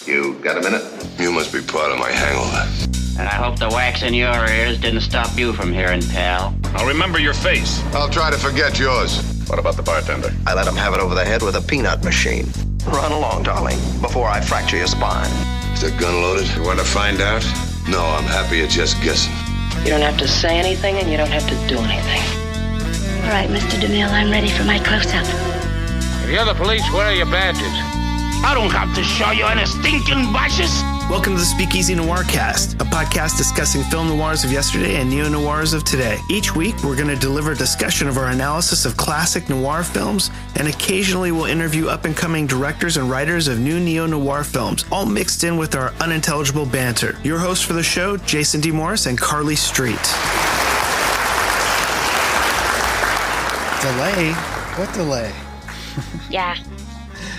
You got a minute? You must be part of my hangover. And I hope the wax in your ears didn't stop you from hearing, pal. I'll remember your face. I'll try to forget yours. What about the bartender? I let him have it over the head with a peanut machine. Run along, darling, before I fracture your spine. Is the gun loaded? You want to find out? No, I'm happy at just guessing. You don't have to say anything and you don't have to do anything. All right, Mr. DeMille, I'm ready for my close-up. If you're the police, where are your badges? I don't have to show you any stinking badges. Welcome to the Speakeasy Noircast, a podcast discussing film noirs of yesterday and neo-noirs of today. Each week, we're going to deliver a discussion of our analysis of classic noir films, and occasionally we'll interview up-and-coming directors and writers of new neo-noir films, all mixed in with our unintelligible banter. Your hosts for the show, Jason D. Morris and Carly Street. Delay? What delay? Yeah.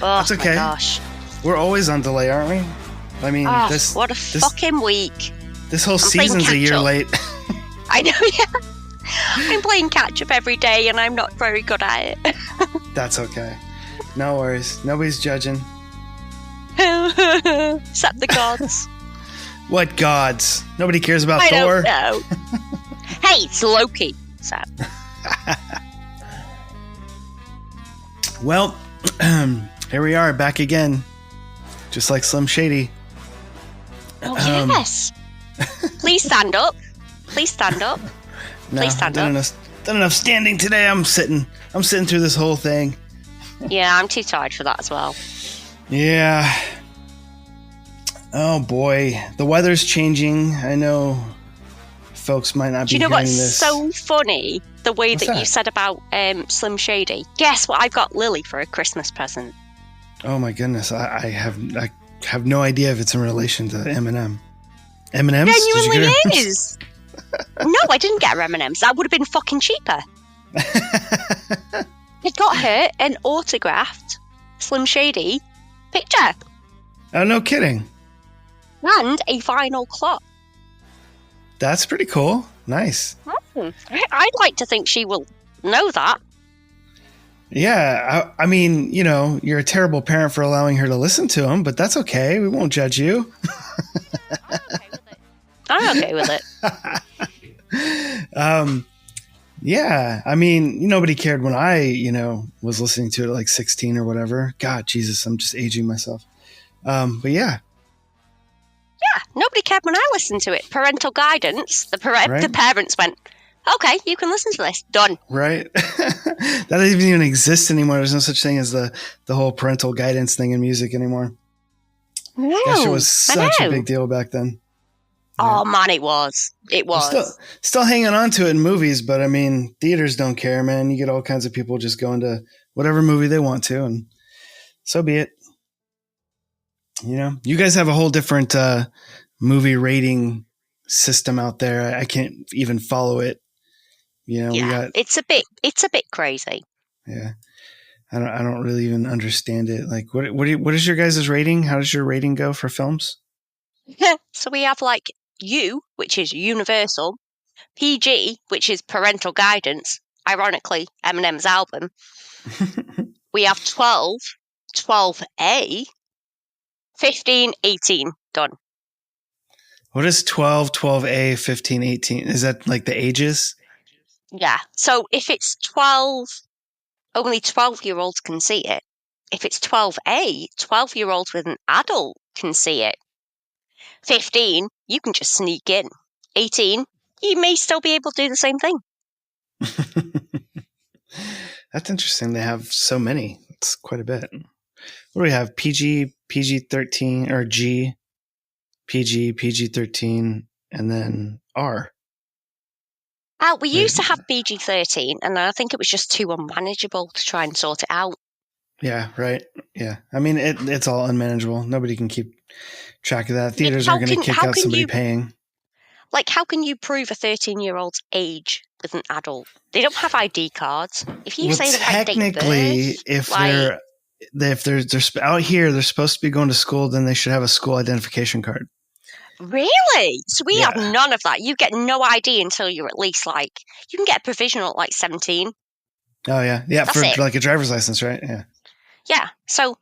Oh, That's okay. My gosh. We're always on delay, aren't we? I mean, what a fucking week. This whole season's a year late. I know, yeah. I'm playing catch up every day and I'm not very good at it. That's okay. No worries. Nobody's judging. Except the gods. What gods? Nobody cares about I Thor. Don't know. Hey, it's Loki. So. Well, here we are, back again. Just like Slim Shady. Oh, yes. Please stand up. Please stand up. Please stand up. Done enough standing today. I'm sitting through this whole thing. Yeah, I'm too tired for that as well. Yeah. Oh boy, the weather's changing. I know folks might not be hearing this. Do you know what's so funny? The way that you said about Slim Shady. Guess what I got Lily for a Christmas present? Oh my goodness, I have no idea if it's in relation to Eminem. M&M's? Genuinely is. No, I didn't get her M&M's. That would have been fucking cheaper. I got her an autographed Slim Shady picture. Oh, no kidding. And a vinyl clock. That's pretty cool. Nice. I'd like to think she will know that. Yeah, I mean, you know, you're a terrible parent for allowing her to listen to him, but that's okay. We won't judge you. I'm okay with it. Yeah, I mean, nobody cared when I, was listening to it at like 16 or whatever. God, Jesus, I'm just aging myself. But yeah. Yeah, nobody cared when I listened to it. Parental guidance. The parents went, okay, you can listen to this. Done. Right. That doesn't even exist anymore. There's no such thing as the whole parental guidance thing in music anymore. No, gosh, it was such a big deal back then. Oh, man, it was. It was. Still hanging on to it in movies, but I mean, theaters don't care, man. You get all kinds of people just going to whatever movie they want to, and so be it. You guys have a whole different movie rating system out there. I can't even follow it. It's a bit crazy. Yeah, I don't really even understand it. Like, what is your guys' rating? How does your rating go for films? So we have like U, which is universal, PG, which is parental guidance. Ironically, Eminem's album. We have 12, 12A, 15, 18. Done. What is 12, 12A, 15, 18? Is that like the ages? Yeah. So if it's 12, only 12-year-olds can see it. If it's 12A, 12-year-olds with an adult can see it. 15, you can just sneak in. 18, you may still be able to do the same thing. That's interesting. They have so many. It's quite a bit. What do we have? PG, PG-13, or G, PG, PG-13, and then R. We used to have PG-13, and I think it was just too unmanageable to try and sort it out. Yeah, right. Yeah. I mean, it's all unmanageable. Nobody can keep track of that. Theaters are going to kick out somebody paying. Like, how can you prove a 13-year-old's age with an adult? They don't have ID cards. If you say the right date of birth, if they're out here, they're supposed to be going to school, then they should have a school identification card. Really? So we have none of that. You get no ID until you're at least you can get a provisional at like 17. Oh, yeah. Yeah, That's for like a driver's license, right? Yeah. Yeah. So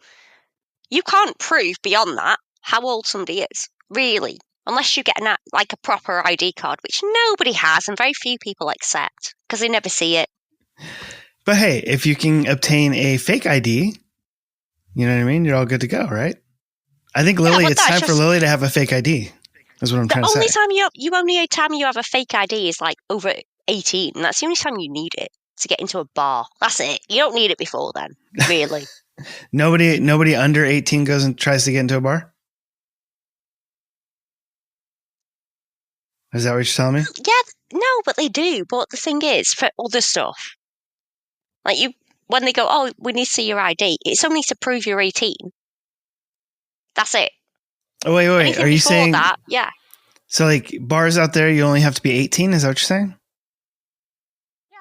you can't prove beyond that. how old somebody is, really. Unless you get like a proper ID card, which nobody has and very few people accept because they never see it. But hey, if you can obtain a fake ID, you know what I mean? You're all good to go, right? I think Lily, it's time for Lily to have a fake ID. That's what I'm trying to say. The only time you have a fake ID is like over 18. And that's the only time you need it to get into a bar. That's it. You don't need it before then, really. Nobody under 18 goes and tries to get into a bar? Is that what you're telling me? Yeah, no, but they do. But the thing is, for other stuff, like when they go, oh, we need to see your ID, it's only to prove you're 18. That's it. Oh, wait. Anything Are you saying that? Yeah. So, like, bars out there, you only have to be 18? Is that what you're saying? Yeah.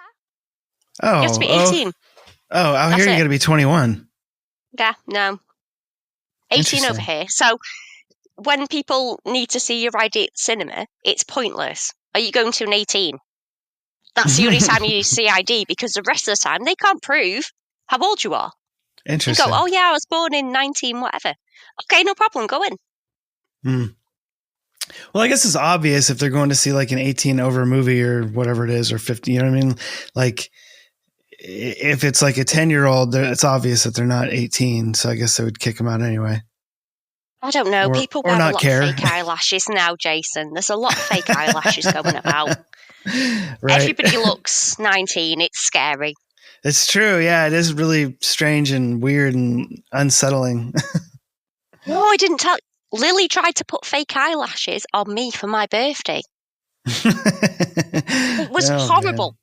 Oh. You have to be 18. Out here, you got to be 21. Yeah, no. 18 over here. So, when people need to see your ID at the cinema, it's pointless. Are you going to an 18? That's the only time you see ID because the rest of the time they can't prove how old you are. Interesting. You go, oh yeah, I was born in 19 whatever. Okay, no problem, go in. Well, I guess it's obvious if they're going to see like an 18 over movie or whatever it is, or 50, you know what I mean? Like if it's like a 10-year-old, it's obvious that they're not 18. So I guess they would kick them out anyway. I don't know. People wear a lot of fake eyelashes now, Jason. There's a lot of fake eyelashes going about. Right. Everybody looks 19. It's scary. It's true. Yeah, it is really strange and weird and unsettling. No, I didn't tell. Lily tried to put fake eyelashes on me for my birthday. It was horrible. Man.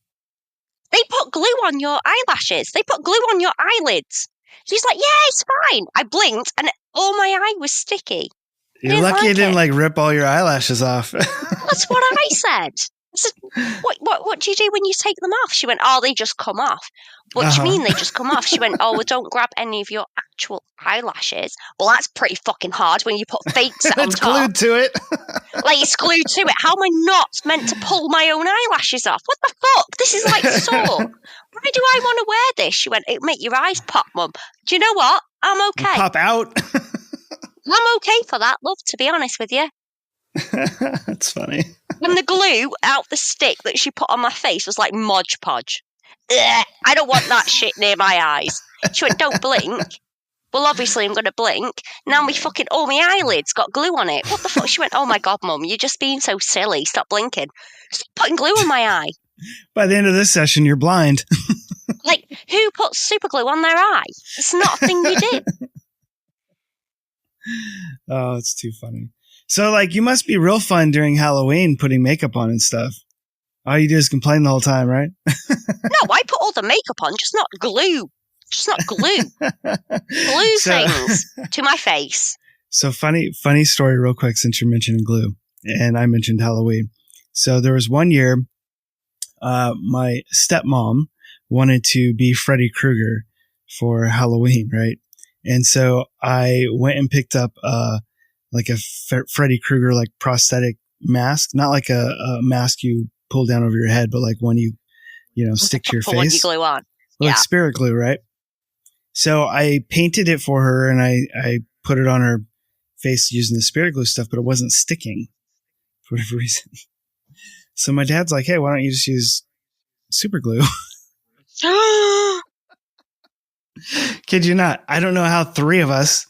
They put glue on your eyelashes. They put glue on your eyelids. She's like, yeah, it's fine. I blinked and all my eye was sticky. You're lucky you didn't like rip all your eyelashes off. That's what I said. I said, what do you do when you take them off? She went, oh, they just come off. What do you mean they just come off? She went, oh, well, don't grab any of your actual eyelashes. Well, that's pretty fucking hard when you put fakes on top. It's glued to it. Like it's glued to it. How am I not meant to pull my own eyelashes off? What the fuck? This is like sore. Why do I want to wear this? She went, it'll make your eyes pop, Mum. Do you know what? I'm okay. Pop out. I'm okay for that, love, to be honest with you. That's funny. And the glue out the stick that she put on my face was like Mod Podge. Ugh, I don't want that shit near my eyes. She went, don't blink. Well, obviously I'm going to blink. Now all my eyelids got glue on it. What the fuck? She went, oh my God, Mum, you're just being so silly. Stop blinking. Stop putting glue on my eye. By the end of this session, you're blind. Like, who puts super glue on their eye? It's not a thing you do. Oh, it's too funny. So, like, you must be real fun during Halloween putting makeup on and stuff. All you do is complain the whole time, right? No, I put all the makeup on, just not glue. Just not glue. Glue things to my face. So, funny story real quick since you're mentioning glue. And I mentioned Halloween. So, there was one year, my stepmom wanted to be Freddy Krueger for Halloween, right? And so I went and picked up like a Freddy Krueger like prosthetic mask, not like a mask you pull down over your head, but like one you stick to your face. One you glue on. Like spirit glue, right? So I painted it for her and I put it on her face using the spirit glue stuff, but it wasn't sticking for whatever reason. So my dad's like, hey, why don't you just use super glue? Kid you not. I don't know how three of us,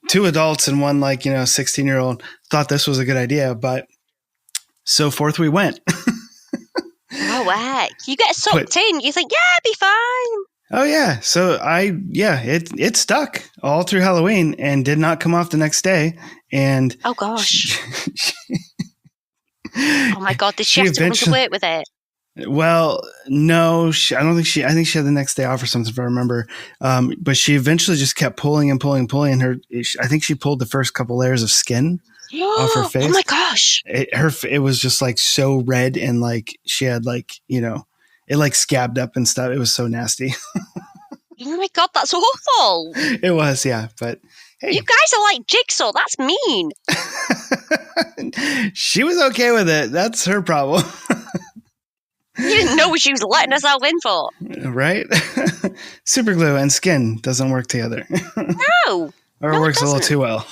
2 adults and one 16-year-old thought this was a good idea, but so forth we went. Oh, heck. You get sucked in. You think, yeah, be fine. Oh, yeah. So it stuck all through Halloween and did not come off the next day. And oh, gosh. Oh, my God. Did she have to come to work with it? Well, no, I think she had the next day off or something, if I remember. But she eventually just kept pulling and pulling and pulling. I think she pulled the first couple layers of skin off her face. Oh my gosh. It was just like so red and like she had it like scabbed up and stuff. It was so nasty. Oh my God, that's awful. It was, yeah. But hey. You guys are like Jigsaw. That's mean. She was okay with it. That's her problem. You didn't know what she was letting herself in for. Right? Super glue and skin doesn't work together. No. Or it works a little too well.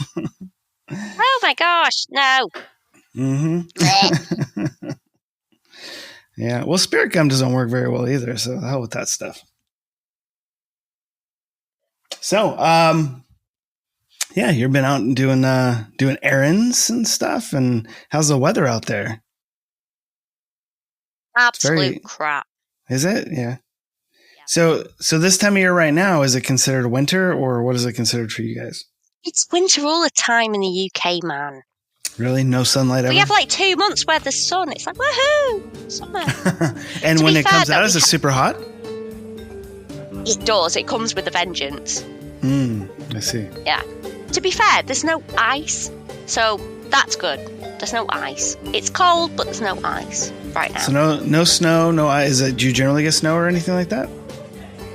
my gosh, no. Mm-hmm. Yeah. Well, spirit gum doesn't work very well either, so the hell with that stuff. So, yeah, you've been out and doing errands and stuff. And how's the weather out there? Absolute crap. Is it? Yeah. So this time of year right now, is it considered winter, or what is it considered for you guys? It's winter all the time in the UK, man. Really? No sunlight ever? We have like 2 months where there's sun. It's like, woohoo! Summer. And when it comes out, is it super hot? It does. It comes with a vengeance. I see. Yeah. To be fair, there's no ice. So that's good. There's no ice. It's cold, but there's no ice right now. So no snow, no ice. Do you generally get snow or anything like that?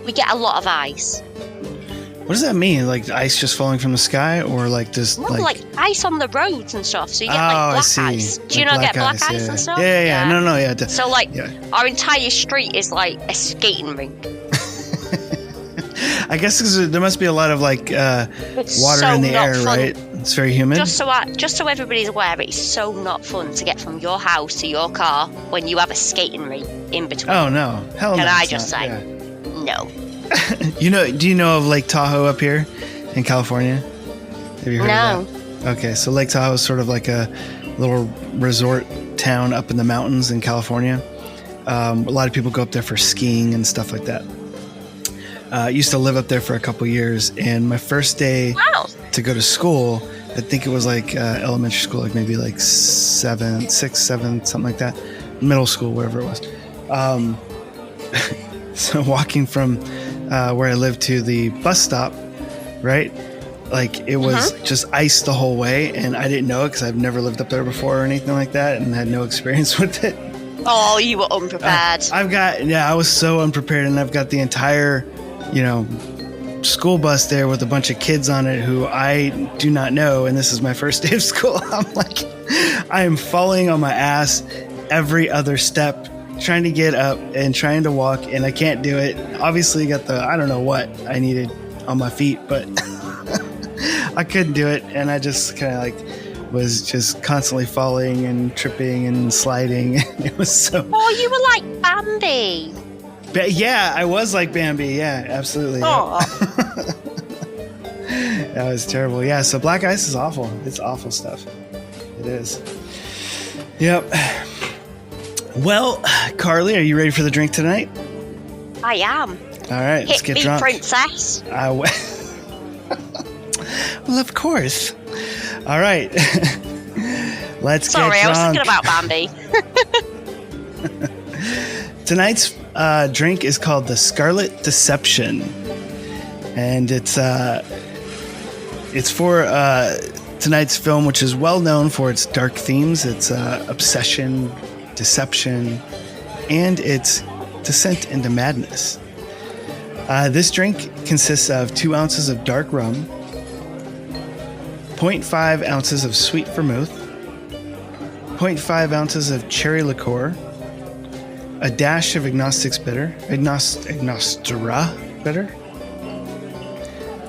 We get a lot of ice. What does that mean? Like ice just falling from the sky, or like just like ice on the roads and stuff. So you get like black ice. Do you not get black ice and stuff? Yeah. No, yeah. So like our entire street is like a skating rink. I guess there must be a lot of like water in the air, fun. Right? It's very humid. Just so everybody's aware, it's so not fun to get from your house to your car when you have a skating rink in between. Oh no, hell no! Can I just say no? Do you know of Lake Tahoe up here in California? Have you heard of that? Okay, so Lake Tahoe is sort of like a little resort town up in the mountains in California. A lot of people go up there for skiing and stuff like that. I used to live up there for a couple years, and my first day to go to school, I think it was like elementary school, like maybe like 6, 7, something like that, middle school, wherever it was. So walking from where I lived to the bus stop, right? Like it was just ice the whole way, and I didn't know it because I've never lived up there before or anything like that, and had no experience with it. Oh, you were unprepared. I was so unprepared, and I've got the entire, school bus there with a bunch of kids on it who I do not know, and this is my first day of school. I'm like, I am falling on my ass every other step, trying to get up and trying to walk, and I can't do it. Obviously got I don't know what I needed on my feet, but I couldn't do it, and I just kind of like was just constantly falling and tripping and sliding. It was so... Oh, you were like Bambi. Yeah, I was like Bambi. Yeah, absolutely. Oh. That was terrible. Yeah, so black ice is awful. It's awful stuff. It is. Yep. Well, Carly, are you ready for the drink tonight? I am. All right, let's get drunk. Princess. Well, of course. All right. Let's get drunk. Sorry, I was thinking about Bambi. Tonight's drink is called the Scarlet Deception, and it's for tonight's film, which is well known for its dark themes. It's obsession, deception, and its descent into madness. This drink consists of 2 ounces of dark rum, 0.5 ounces of sweet vermouth, 0.5 ounces of cherry liqueur, a dash of Agnostic's bitter, Agnostura bitter,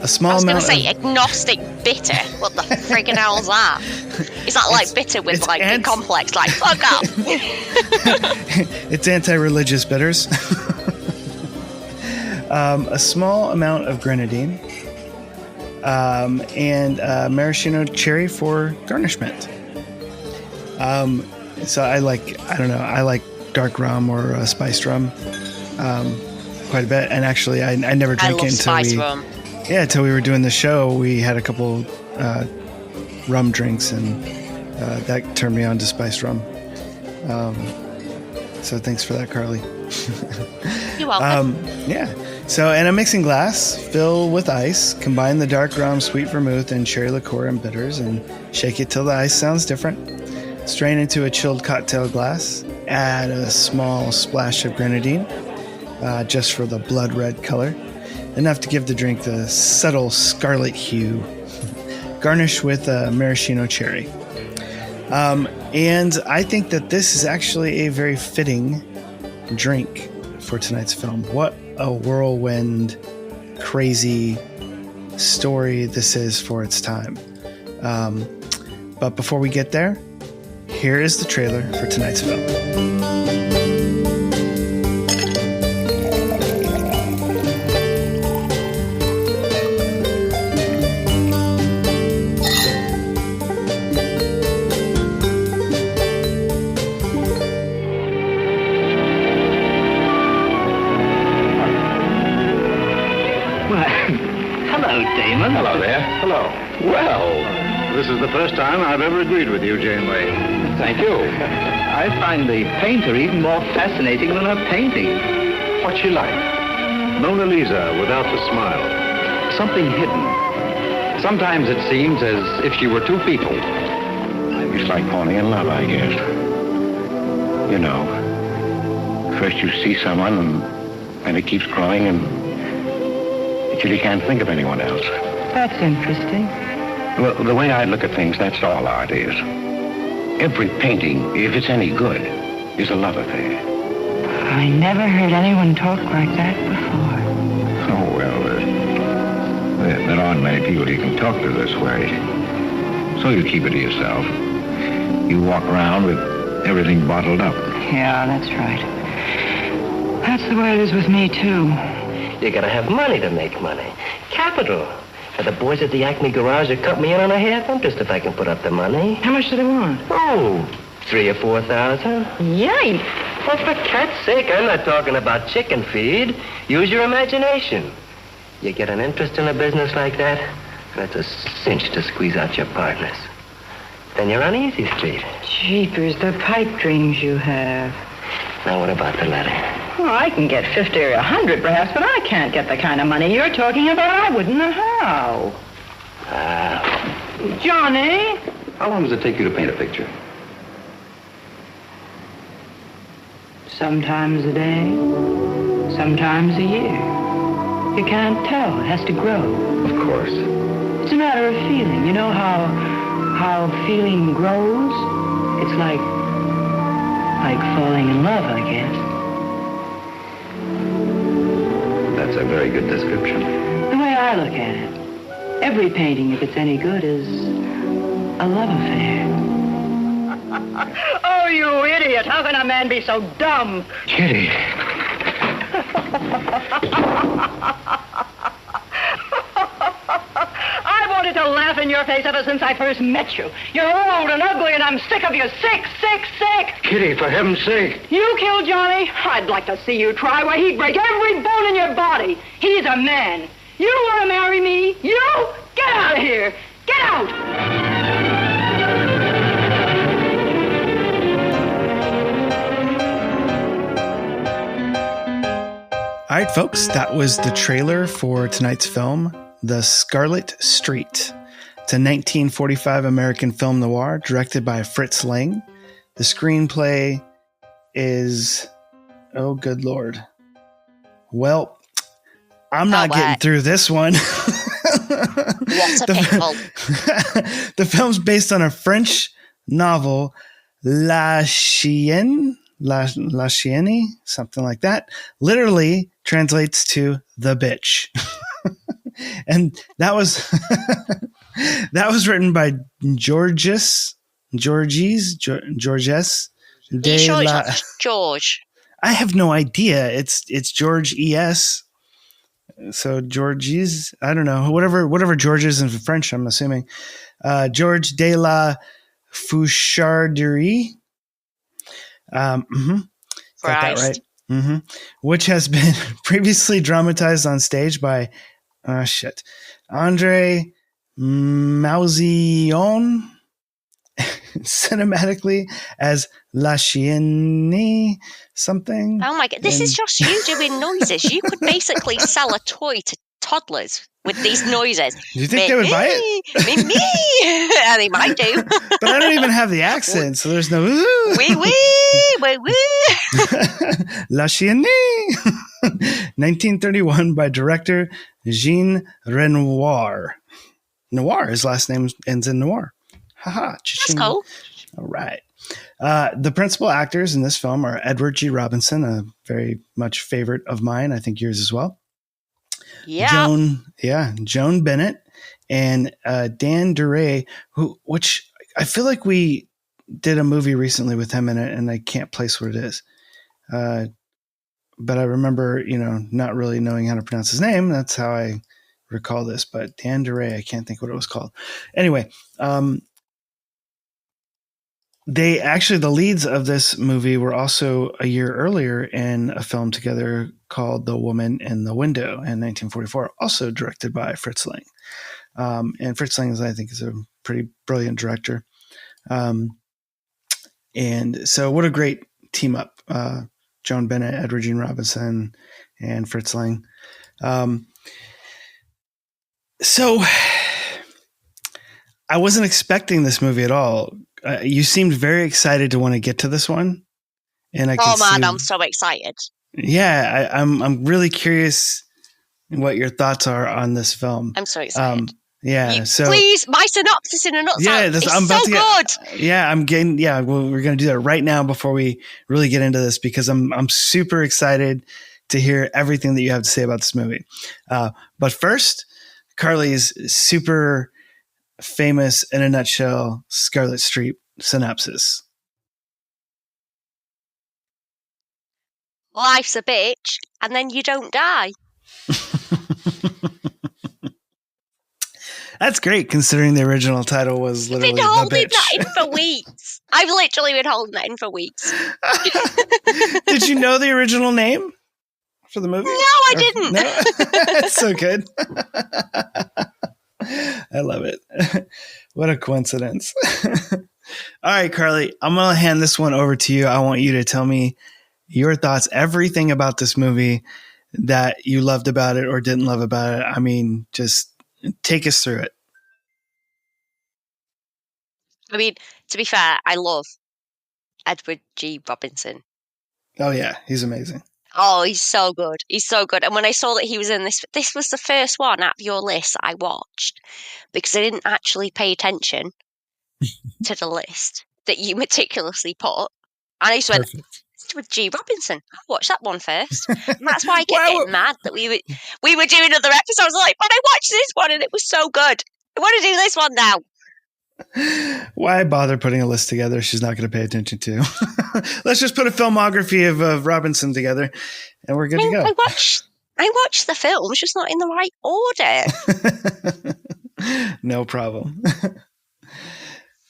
a small amount. I was going to say agnostic bitter. What the friggin' hell's that? Is that like bitter with like a complex? Like fuck up. It's anti-religious bitters. A small amount of grenadine, and maraschino cherry for garnishment. So I like dark rum or spiced rum quite a bit. And actually, I never drank it until we were doing the show. We had a couple rum drinks, and that turned me on to spiced rum. So thanks for that, Carly. You're welcome. Yeah. So, in a mixing glass, fill with ice, combine the dark rum, sweet vermouth, and cherry liqueur and bitters, and shake it till the ice sounds different. Strain into a chilled cocktail glass. Add a small splash of grenadine, just for the blood red color, enough to give the drink the subtle scarlet hue. Garnish with maraschino cherry. And I think that this is actually a very fitting drink for tonight's film. What a whirlwind, crazy story this is for its time. But before we get there, here is the trailer for tonight's film. Hello there. Hello. Well, this is the first time I've ever agreed with you, Janeway. Thank you. I find the painter even more fascinating than her painting. What's she like? Mona Lisa without the smile. Something hidden. Sometimes it seems as if she were two people. It's like falling in love, I guess. You know, first you see someone and it keeps growing until you can't think of anyone else. That's interesting. Well, the way I look at things, that's all art is. Every painting, if it's any good, is a love affair. I never heard anyone talk like that before. Oh, well, there aren't many people you can talk to this way. So you keep it to yourself. You walk around with everything bottled up. Yeah, that's right. That's the way it is with me, too. You gotta have money to make money. Capital. And the boys at the Acme garage have cut me in on a half interest if I can put up the money. How much do they want? Oh, 3,000 or 4,000. Yikes. Well, for cat's sake, I'm not talking about chicken feed. Use your imagination. You get an interest in a business like that, and it's a cinch to squeeze out your partners. Then you're on easy street. Jeepers, the pipe dreams you have. Now, what about the letter? Well, I can get 50 or 100 perhaps, but I can't get the kind of money you're talking about. I wouldn't know how. Johnny? How long does it take you to paint a picture? Sometimes a day, sometimes a year. You can't tell. It has to grow. Of course. It's a matter of feeling. You know how feeling grows? It's like falling in love, I guess. That's a very good description. The way I look at it, every painting, if it's any good, is a love affair. Oh, you idiot! How can a man be so dumb? Kitty. I wanted to laugh in your face ever since I first met you. You're old and ugly, and I'm sick of you. Sick, sick, sick! Kitty, for heaven's sake. You killed Johnny? I'd like to see you try. Why, he'd break every bone in your body. He's a man. You want to marry me? You? Get out of here! Get out! All right, folks, that was the trailer for tonight's film, The Scarlet Street. It's a 1945 American film noir directed by Fritz Lang. The screenplay is, oh, good Lord. Well, I'm not getting through this one. What a pickle. The film's based on a French novel, La Chienne, something like that. Literally translates to the bitch. And that was that was written by Georges de la. George. I have no idea. It's George E.S. So Georges, I don't know, whatever George is in French, I'm assuming. George de la Foucharderie. Got that right. Mm-hmm. Which has been previously dramatized on stage by Andre Mauzion, cinematically as La Chienne something. Oh my God, this is just you doing noises. You could basically sell a toy to toddlers with these noises. Do you think they would buy it? Me. And they might do. But I don't even have the accent, so there's no wee. La Chienne. 1931 by director Jean Renoir. Noir, his last name ends in Noir. Haha. That's cool. All right. The principal actors in this film are Edward G. Robinson, a very much favorite of mine. I think yours as well. Yeah. Joan Bennett and Dan Duray, which I feel like we did a movie recently with him in it, and I can't place what it is. But I remember, not really knowing how to pronounce his name. That's how I recall this. But Dan DeRay, I can't think what it was called. Anyway, the leads of this movie were also a year earlier in a film together called The Woman in the Window in 1944, also directed by Fritz Lang. And Fritz Lang, I think, is a pretty brilliant director. And so what a great team up. Joan Bennett, Edward Gene Robinson, and Fritz Lang. So I wasn't expecting this movie at all. You seemed very excited to want to get to this one. And I'm so excited. Yeah, I'm really curious what your thoughts are on this film. I'm so excited. Please, my synopsis in a nutshell. Yeah, it's so good. We're going to do that right now before we really get into this, because I'm super excited to hear everything that you have to say about this movie. But first, Carly's super famous, in a nutshell, Scarlet Street synopsis. Life's a bitch, and then you don't die. That's great, considering the original title was literally The Bitch. I've been holding that in for weeks. I've literally been holding that in for weeks. Did you know the original name for the movie? No, I didn't. No? It's so good. I love it. What a coincidence. All right, Carly, I'm going to hand this one over to you. I want you to tell me your thoughts, everything about this movie that you loved about it or didn't love about it. I mean, just take us through it. I mean, to be fair, I love Edward G. Robinson. Oh, yeah. He's amazing. Oh, he's so good. He's so good. And when I saw that he was in this was the first one out of your list that I watched, because I didn't actually pay attention to the list that you meticulously put. And I just went, with G. Robinson. I'll watch that one first. And that's why I get getting mad that we were doing other episodes. Like, but I watched this one and it was so good. I want to do this one now. Why bother putting a list together she's not going to pay attention to? Let's just put a filmography of Robinson together and we're good to go. I watched the film, it's just not in the right order. No problem.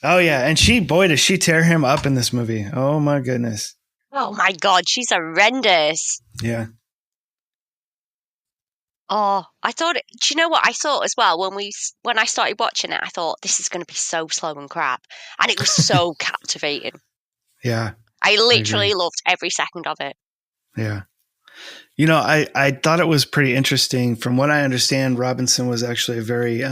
Oh, yeah. And does she tear him up in this movie? Oh, my goodness. Oh, my God. She's horrendous. Yeah. Oh, do you know what I thought as well? When I started watching it, I thought this is going to be so slow and crap. And it was so captivating. Yeah. I literally loved every second of it. Yeah. You know, I thought it was pretty interesting. From what I understand, Robinson was actually a very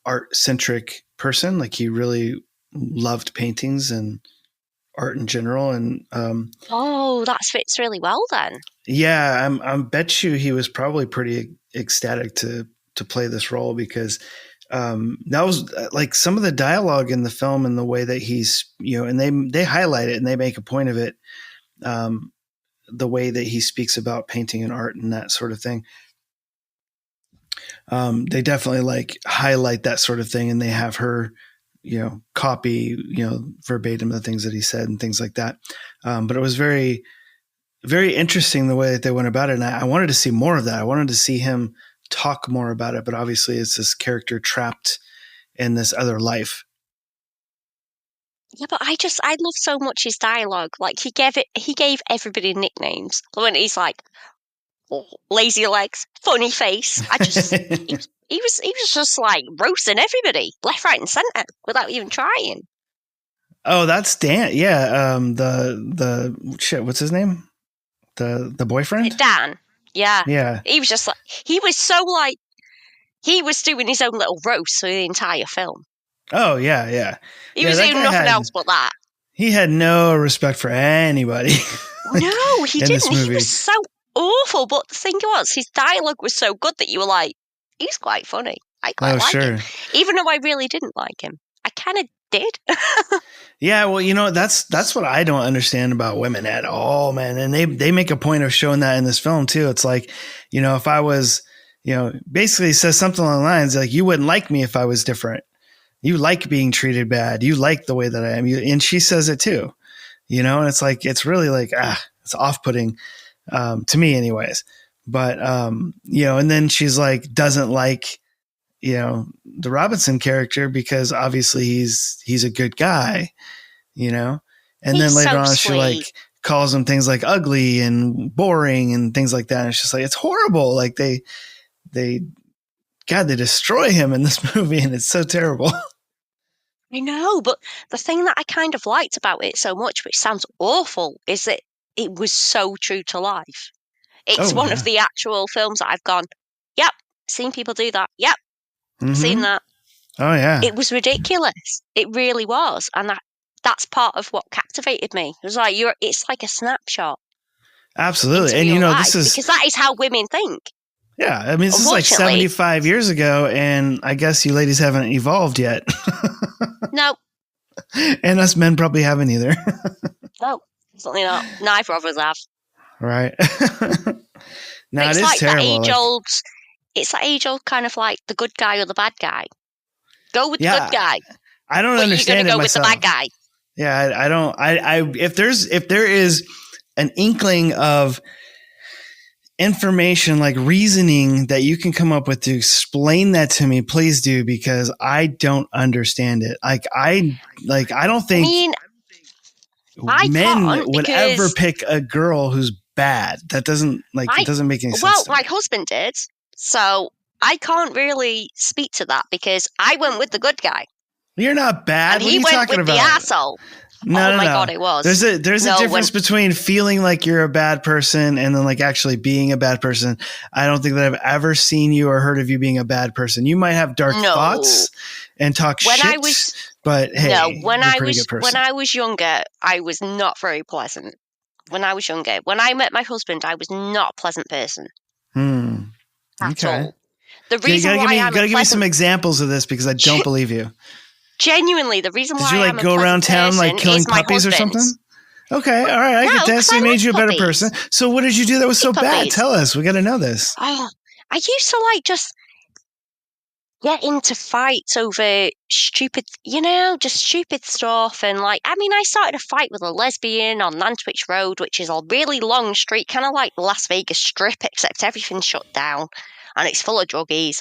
art-centric person. Like, he really loved paintings and art in general. And that fits really well then. Yeah, I bet you he was probably pretty ecstatic to play this role, because that was like some of the dialogue in the film and the way that he's, and they highlight it and they make a point of it, the way that he speaks about painting and art and that sort of thing. They definitely highlight that sort of thing, and they have her, copy, verbatim the things that he said and things like that. But it was very, very interesting the way that they went about it. And I wanted to see more of that. I wanted to see him talk more about it, but obviously it's this character trapped in this other life. Yeah, but I love so much his dialogue. Like, he gave everybody nicknames. When he's like, lazy legs, funny face. He was just like roasting everybody left, right, and center without even trying. Oh, that's Dan. Yeah. The shit. What's his name? The boyfriend? Dan. Yeah. Yeah. He was just he was doing his own little roast for the entire film. Oh, yeah, yeah. He was doing nothing else but that. He had no respect for anybody. No, he didn't. He was so awful. But the thing was, his dialogue was so good that you were like, he's quite funny. I quite like him. Even though I really didn't like him. I kind of did. Yeah, well, that's what I don't understand about women at all, man. And they make a point of showing that in this film too. It's like, if I was, basically says something along the lines like, you wouldn't like me if I was different, You like being treated bad. You like the way that I am. And she says it too, and it's like, it's really like, it's off-putting, to me anyways. But, and then she's like, doesn't like, the Robinson character because obviously he's a good guy, and then later on she like calls him things like ugly and boring and things like that. And it's just like, it's horrible. Like they destroy him in this movie and it's so terrible. I know, but the thing that I kind of liked about it so much, which sounds awful, is that it was so true to life. It's one of the actual films that I've gone, yep, seen people do that. Yep, seen that. Oh, yeah. It was ridiculous. It really was. And that's part of what captivated me. It was like, it's like a snapshot. Absolutely. And, this is... Because that is how women think. Yeah. I mean, this is like 75 years ago, and I guess you ladies haven't evolved yet. No. And us men probably haven't either. No, certainly not. Neither of us have. Right. No, it is like terrible. It's that age-old kind of like the good guy or the bad guy. Go with the good guy. I don't understand it myself. You're going to go with the bad guy. Yeah, I don't. If there is an inkling of information, like reasoning that you can come up with to explain that to me, please do, because I don't understand it. I don't think men would ever pick a girl who's bad. That doesn't it doesn't make any sense. Well, my husband did, so I can't really speak to that because I went with the good guy. You're not bad. And what are you talking about? The asshole. No, my God, it was. There's a difference between feeling like you're a bad person and then like actually being a bad person. I don't think that I've ever seen you or heard of you being a bad person. You might have dark thoughts and talk shit, but hey, when I was younger, I was not very pleasant. When I was younger, when I met my husband, I was not a pleasant person. At all. The reason why I'm gotta give me some examples of this because I don't believe you. Genuinely, the reason why did you like go around town like killing puppies or something? Okay, all right, I get that. So it made you a better person. So what did you do that was so bad? Tell us. We got to know this. Oh, I used to like just get into fights over stupid, just stupid stuff. And like, I mean, I started a fight with a lesbian on Nantwich Road, which is a really long street, kind of like the Las Vegas Strip, except everything's shut down and it's full of druggies.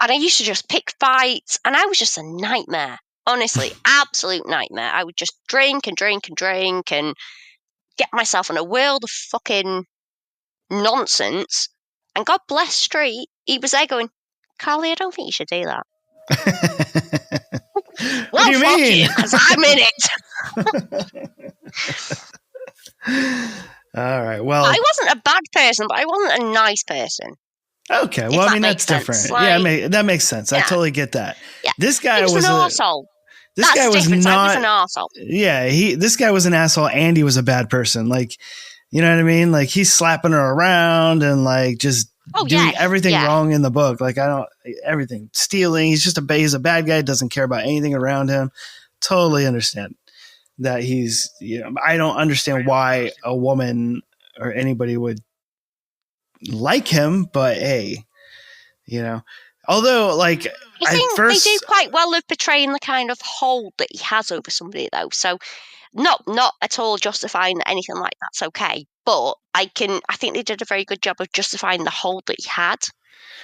And I used to just pick fights, and I was just a nightmare. Honestly, absolute nightmare. I would just drink and drink and drink and get myself in a world of fucking nonsense. And God bless Street, he was there going, Carly, I don't think you should do that. What do you mean? Because I'm in it. All right, well. I wasn't a bad person, but I wasn't a nice person. Okay, well, I mean, that's different. Like, that makes sense. Yeah. I totally get that. Yeah. This guy was an arsehole. This guy was not. I was an arsehole. Yeah, this guy was an asshole, and he was a bad person. Like, you know what I mean? Like, he's slapping her around and like just doing everything wrong in the book. Like, everything stealing. He's a bad guy. Doesn't care about anything around him. Totally understand that he's. I don't understand why a woman or anybody would like him, but hey, although like I think they do quite well of portraying the kind of hold that he has over somebody though, so not at all justifying that anything like that's okay, but I think they did a very good job of justifying the hold that he had.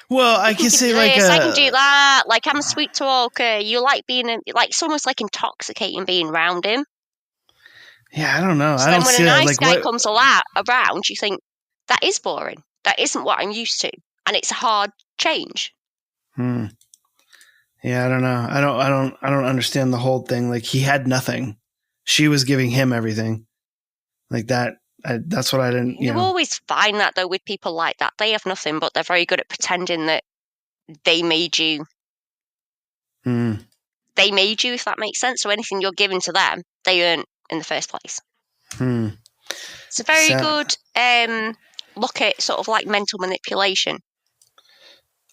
Well, I can say I can do that, like I'm a sweet talker, you like being like it's almost like intoxicating being around him. Yeah, I don't know. So I don't see when a that. nice guy comes around, you think that is boring. That isn't what I'm used to, and it's a hard change. Yeah, I don't know. I don't understand the whole thing. Like he had nothing. She was giving him everything. Like that. That's what I didn't. You always find that though with people like that. They have nothing, but they're very good at pretending that they made you. They made you, if that makes sense. So anything you're giving to them, they earn in the first place. It's a very good look at sort of like mental manipulation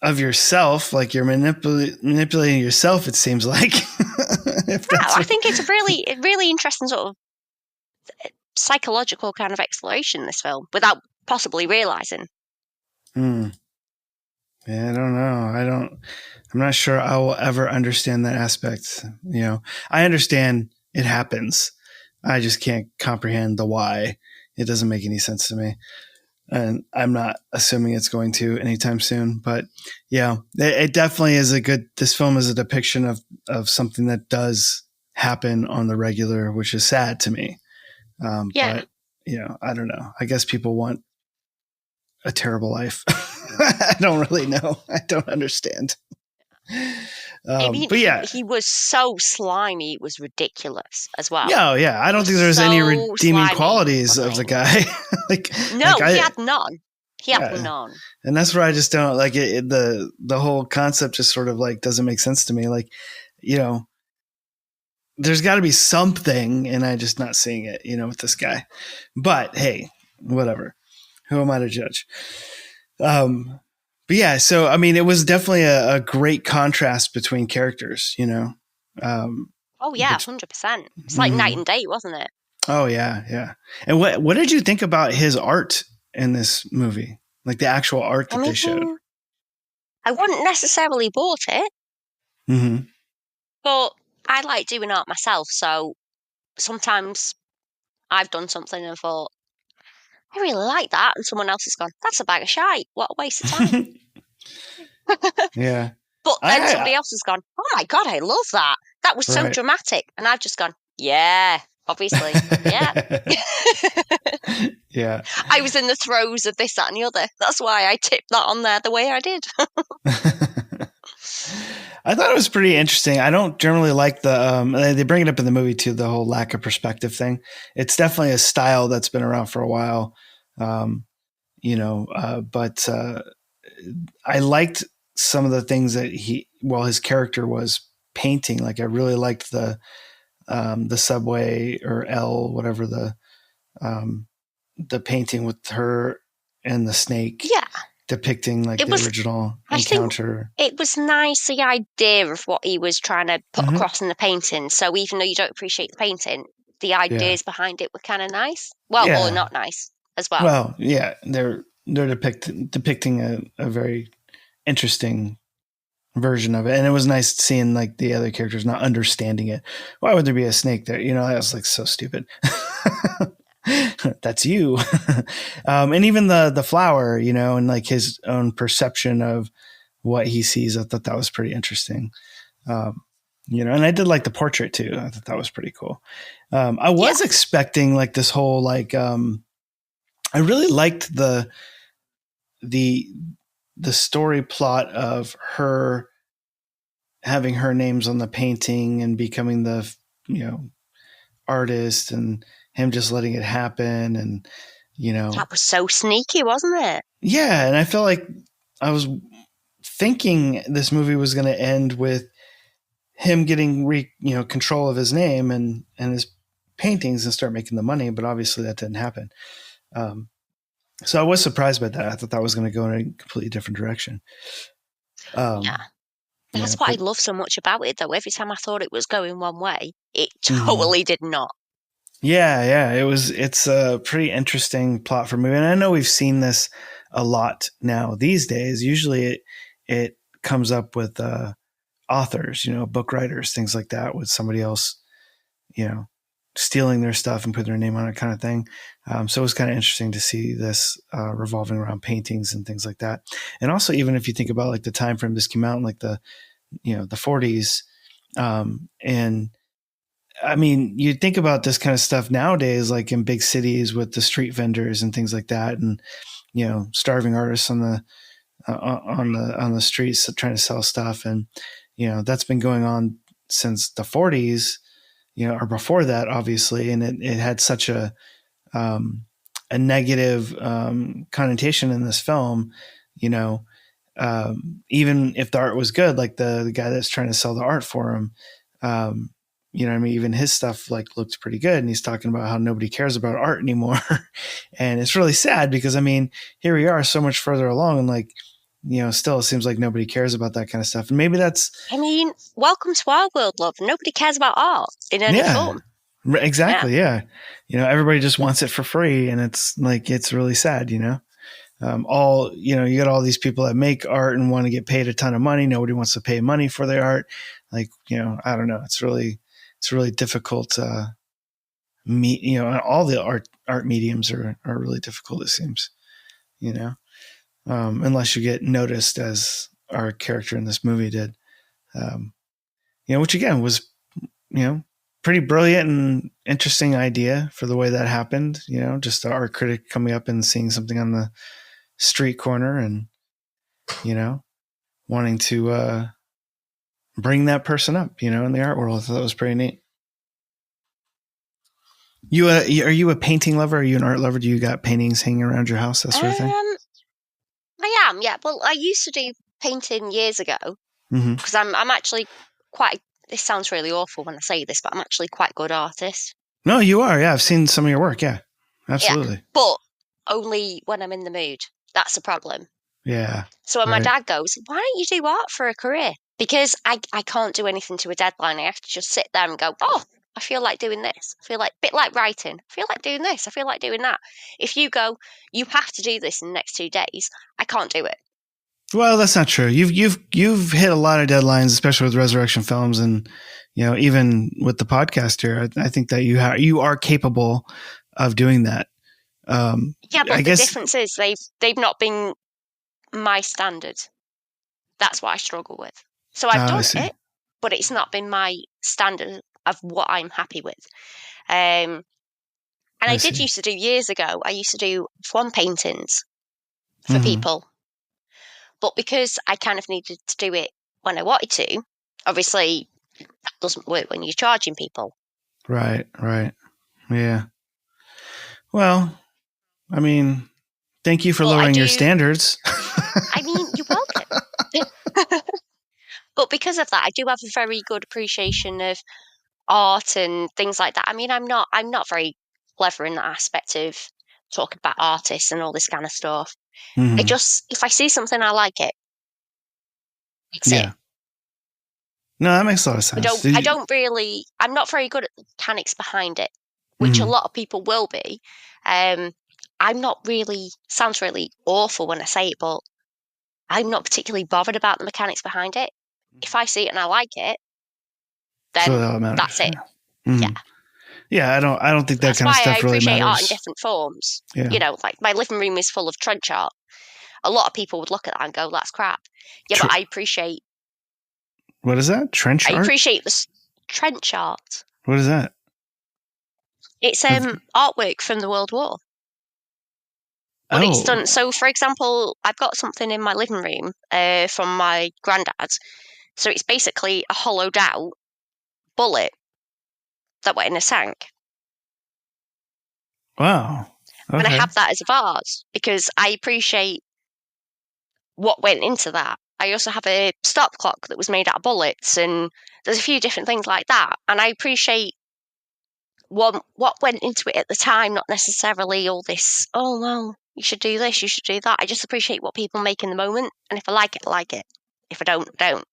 of yourself, like you're manipulating yourself. It seems like. I think it's a really interesting sort of psychological kind of exploration in this film, without possibly realizing. Yeah, I don't know. I'm not sure I will ever understand that aspect. You know, I understand it happens. I just can't comprehend the why. It doesn't make any sense to me. And I'm not assuming it's going to anytime soon, but yeah, it definitely is this film is a depiction of something that does happen on the regular, which is sad to me. But you know, I don't know. I guess people want a terrible life. I don't really know. I don't understand. But yeah, he was so slimy. It was ridiculous as well. Yeah. I don't think there's any redeeming qualities of the guy. He had none. He had none. And that's where I just don't like it. The whole concept just sort of like doesn't make sense to me. Like, you know, there's got to be something, and I'm just not seeing it, you know, with this guy. But hey, whatever. Who am I to judge? But yeah, so I mean, it was definitely a great contrast between characters, you know. 100%. It's like night and day, wasn't it? Oh yeah. And what did you think about his art in this movie? Like the actual art that they showed? I wouldn't necessarily bought it, but I like doing art myself. So sometimes I've done something and thought, I really like that, and someone else has gone, that's a bag of shite. What a waste of time. Yeah. But then somebody else has gone, oh my God, I love that. That was so dramatic. And I've just gone, yeah, obviously. Yeah. Yeah. I was in the throes of this, that, and the other. That's why I tipped that on there the way I did. I thought it was pretty interesting. I don't generally like they bring it up in the movie too, the whole lack of perspective thing. It's definitely a style that's been around for a while. But I liked some of the things that his character was painting. Like I really liked the subway or L, whatever the painting with her and the snake. Yeah. Depicting like the original encounter. It was nice, the idea of what he was trying to put across in the painting. So even though you don't appreciate the painting, the ideas behind it were kind of nice. Well, or not nice as well. Well, yeah, they're depicting a very interesting version of it, and it was nice seeing like the other characters not understanding it. Why would there be a snake there? You know, that was like so stupid. That's you. And even the flower, you know, and like his own perception of what he sees. I thought that was pretty interesting. You know, and I did like the portrait too. I thought that was pretty cool. I was expecting like this whole, like, I really liked the story plot of her having her names on the painting and becoming the, you know, artist, and him just letting it happen. And, you know, that was so sneaky, wasn't it? Yeah. And I felt like I was thinking this movie was going to end with him getting control of his name and his paintings and start making the money. But obviously that didn't happen. So I was surprised by that. I thought that was going to go in a completely different direction. That's what I love so much about it, though. Every time I thought it was going one way, it totally did not. Yeah. It's a pretty interesting plot for a movie. And I know we've seen this a lot now these days. Usually it comes up with authors, you know, book writers, things like that, with somebody else, you know, stealing their stuff and putting their name on it, kind of thing. So it was kind of interesting to see this revolving around paintings and things like that. And also, even if you think about like the time frame this came out in, like the 40s, and I mean, you think about this kind of stuff nowadays, like in big cities with the street vendors and things like that, and, you know, starving artists on the streets trying to sell stuff. And, you know, that's been going on since the 40s, you know, or before that, obviously. And it had such a negative connotation in this film, you know, even if the art was good, like the guy that's trying to sell the art for him, you know what I mean? Even his stuff like looked pretty good. And he's talking about how nobody cares about art anymore. And it's really sad because, I mean, here we are so much further along, and like, you know, still it seems like nobody cares about that kind of stuff. And maybe that's, I mean, welcome to our world, love. Nobody cares about art in any form. Exactly. Yeah. You know, everybody just wants it for free, and it's like, it's really sad, you know? You got all these people that make art and want to get paid a ton of money. Nobody wants to pay money for their art. Like, I don't know. It's really difficult. All the art mediums are really difficult, it seems, unless you get noticed as our character in this movie did, which again was, pretty brilliant and interesting idea for the way that happened. Just the art critic coming up and seeing something on the street corner and, wanting to bring that person up, in the art world. I thought that was pretty neat. Are you a painting lover? Are you an art lover? Do you got paintings hanging around your house, that sort of thing? I am, yeah. Well, I used to do painting years ago because I'm actually quite. This sounds really awful when I say this, but I'm actually quite a good artist. No, you are. Yeah, I've seen some of your work. Yeah, absolutely. Yeah, but only when I'm in the mood. That's the problem. Yeah. So when my dad goes, "Why don't you do art for a career?" Because I can't do anything to a deadline. I have to just sit there and go, "Oh, I feel like doing this. I feel like a bit like writing. I feel like doing this. I feel like doing that." If you go, "You have to do this in the next 2 days," I can't do it. Well, that's not true. You've hit a lot of deadlines, especially with Resurrection Films, and even with the podcast here. I think that you are capable of doing that. Yeah, but the difference is they've not been my standard. That's what I struggle with. So I've done it, but it's not been my standard of what I'm happy with. And I did used to do years ago. I used to do swan paintings for people. But because I kind of needed to do it when I wanted to, obviously that doesn't work when you're charging people. Right. Yeah. Well, I mean, thank you for lowering your standards. I mean, you're welcome. But because of that, I do have a very good appreciation of art and things like that. I mean, I'm not very clever in that aspect of talking about artists and all this kind of stuff. If I see something, I like it. That's it. No, that makes a lot of sense. I'm not very good at the mechanics behind it, which a lot of people will be. I'm not really, sounds really awful when I say it, but I'm not particularly bothered about the mechanics behind it. If I see it and I like it, then that's it. Yeah. Yeah, I don't think that kind of stuff really matters. That's why I appreciate art in different forms. Yeah. Like my living room is full of trench art. A lot of people would look at that and go, "That's crap." Yeah, but I appreciate. What is that? Trench art? I appreciate the trench art. What is that? It's artwork from the World War. But it's done. So, for example, I've got something in my living room from my granddad. So it's basically a hollowed out bullet that went in a tank. Wow. Okay. And I have that as a vase because I appreciate what went into that. I also have a stop clock that was made out of bullets, and there's a few different things like that. And I appreciate what went into it at the time, not necessarily all this, "Oh, well, you should do this, you should do that." I just appreciate what people make in the moment. And if I like it, I like it. If I don't, I don't.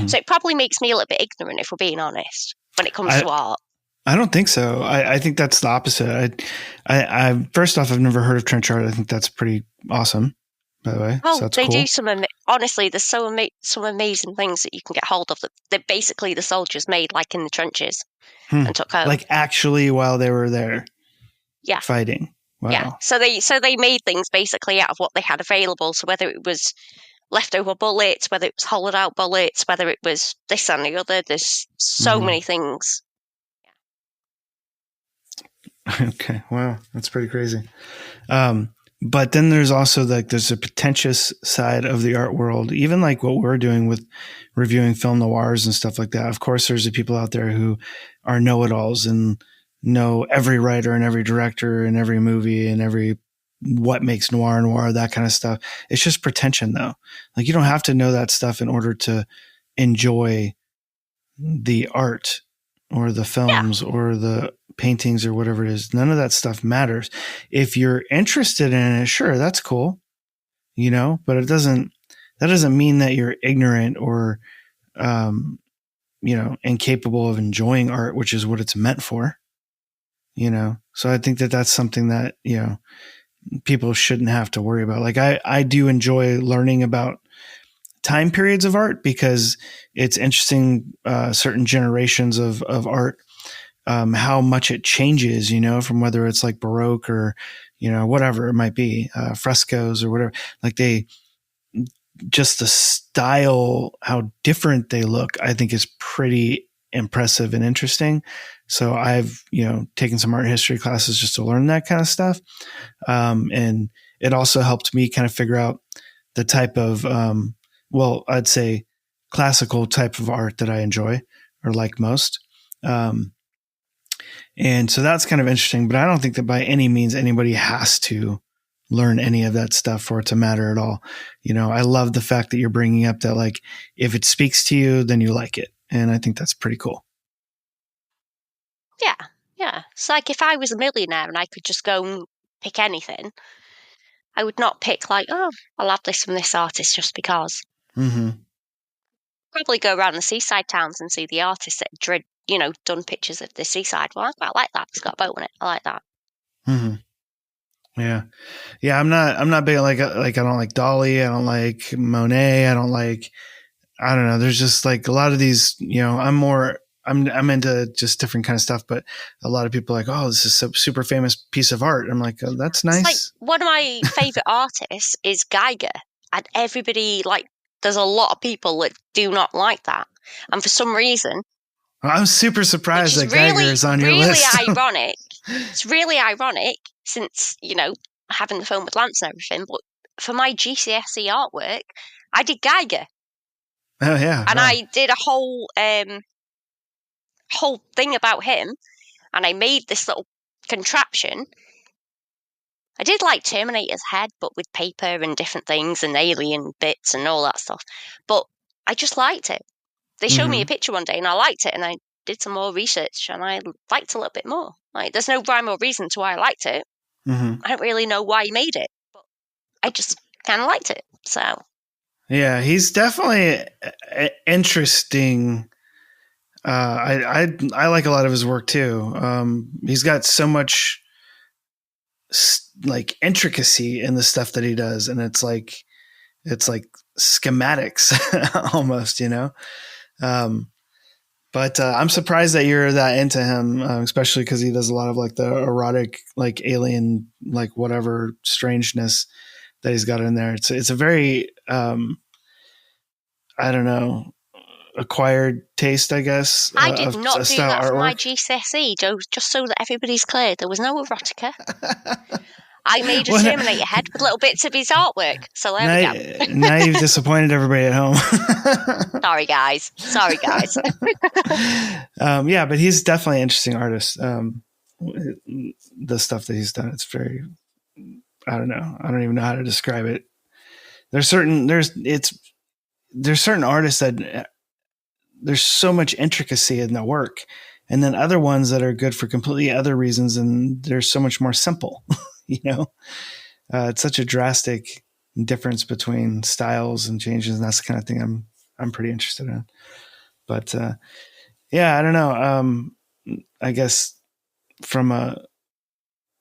So it probably makes me a little bit ignorant, if we're being honest, when it comes to art. I don't think so. I think that's the opposite. I first off, I've never heard of trench art. I think that's pretty awesome, by the way. Oh, so they do some, honestly, there's some amazing things that you can get hold of that basically the soldiers made like in the trenches and took home. Like actually while they were there fighting. Wow. Yeah. So they made things basically out of what they had available. So whether it was leftover bullets, whether it was hollowed out bullets, whether it was this and the other, there's so many things. Okay. Wow. That's pretty crazy. But then there's also there's a pretentious side of the art world, even like what we're doing with reviewing film noirs and stuff like that. Of course, there's the people out there who are know-it-alls and know every writer and every director and every movie and every what makes noir, that kind of stuff. It's just pretension though. Like you don't have to know that stuff in order to enjoy the art or the films or the paintings or whatever it is. None of that stuff matters. If you're interested in it, sure, that's cool, but that doesn't mean that you're ignorant or, incapable of enjoying art, which is what it's meant for, So I think that that's something that, people shouldn't have to worry about. Like I do enjoy learning about time periods of art because it's interesting, certain generations of art, how much it changes, from whether it's like Baroque or, whatever it might be, frescoes or whatever, like just the style, how different they look, I think is pretty impressive and interesting. So I've, taken some art history classes just to learn that kind of stuff. And it also helped me kind of figure out the type of, I'd say classical type of art that I enjoy or like most. And so that's kind of interesting, but I don't think that by any means anybody has to learn any of that stuff for it to matter at all. I love the fact that you're bringing up that, like, if it speaks to you, then you like it. And I think that's pretty cool. Yeah. Yeah. It's like if I was a millionaire and I could just go and pick anything, I would not pick like, oh, I'll have this from this artist just because. Mm-hmm. Probably go around the seaside towns and see the artists that done pictures of the seaside. Well, I quite like that. It's got a boat on it. I like that. Mm-hmm. Yeah. Yeah. I'm not big, like I don't like Dali. I don't like Monet. I don't know. There's just like a lot of these, I'm into just different kind of stuff, but a lot of people are like, oh, this is a super famous piece of art. I'm like, oh, that's nice. It's like one of my favorite artists is Geiger, and everybody, like, there's a lot of people that do not like that. And for some reason, I'm super surprised that Geiger is on your list. Ironic. It's really ironic since, having the film with Lance and everything. But for my GCSE artwork, I did Geiger. Oh, yeah. And I did a whole thing about him. And I made this little contraption. I did like Terminator's head, but with paper and different things and alien bits and all that stuff. But I just liked it. They showed me a picture one day and I liked it, and I did some more research and I liked it a little bit more. Like, there's no rhyme or reason to why I liked it. Mm-hmm. I don't really know why he made it, but I just kind of liked it. So yeah, he's definitely interesting. I like a lot of his work too. He's got so much like intricacy in the stuff that he does, and it's like schematics almost, But I'm surprised that you're that into him, especially because he does a lot of like the erotic, like alien, like whatever strangeness that he's got in there. It's a very, I don't know, acquired taste, I guess. I did not do that for my artwork. GCSE, just so that everybody's clear. There was no erotica. I made a Terminator head with little bits of his artwork. So there we go. Now you've disappointed everybody at home. Sorry, guys. Yeah, but he's definitely an interesting artist. The stuff that he's done, it's very, I don't know. I don't even know how to describe it. There's certain artists that there's so much intricacy in their work, and then other ones that are good for completely other reasons, and they're so much more simple. It's such a drastic difference between styles and changes, and that's the kind of thing I'm pretty interested in. But yeah, I don't know. I guess from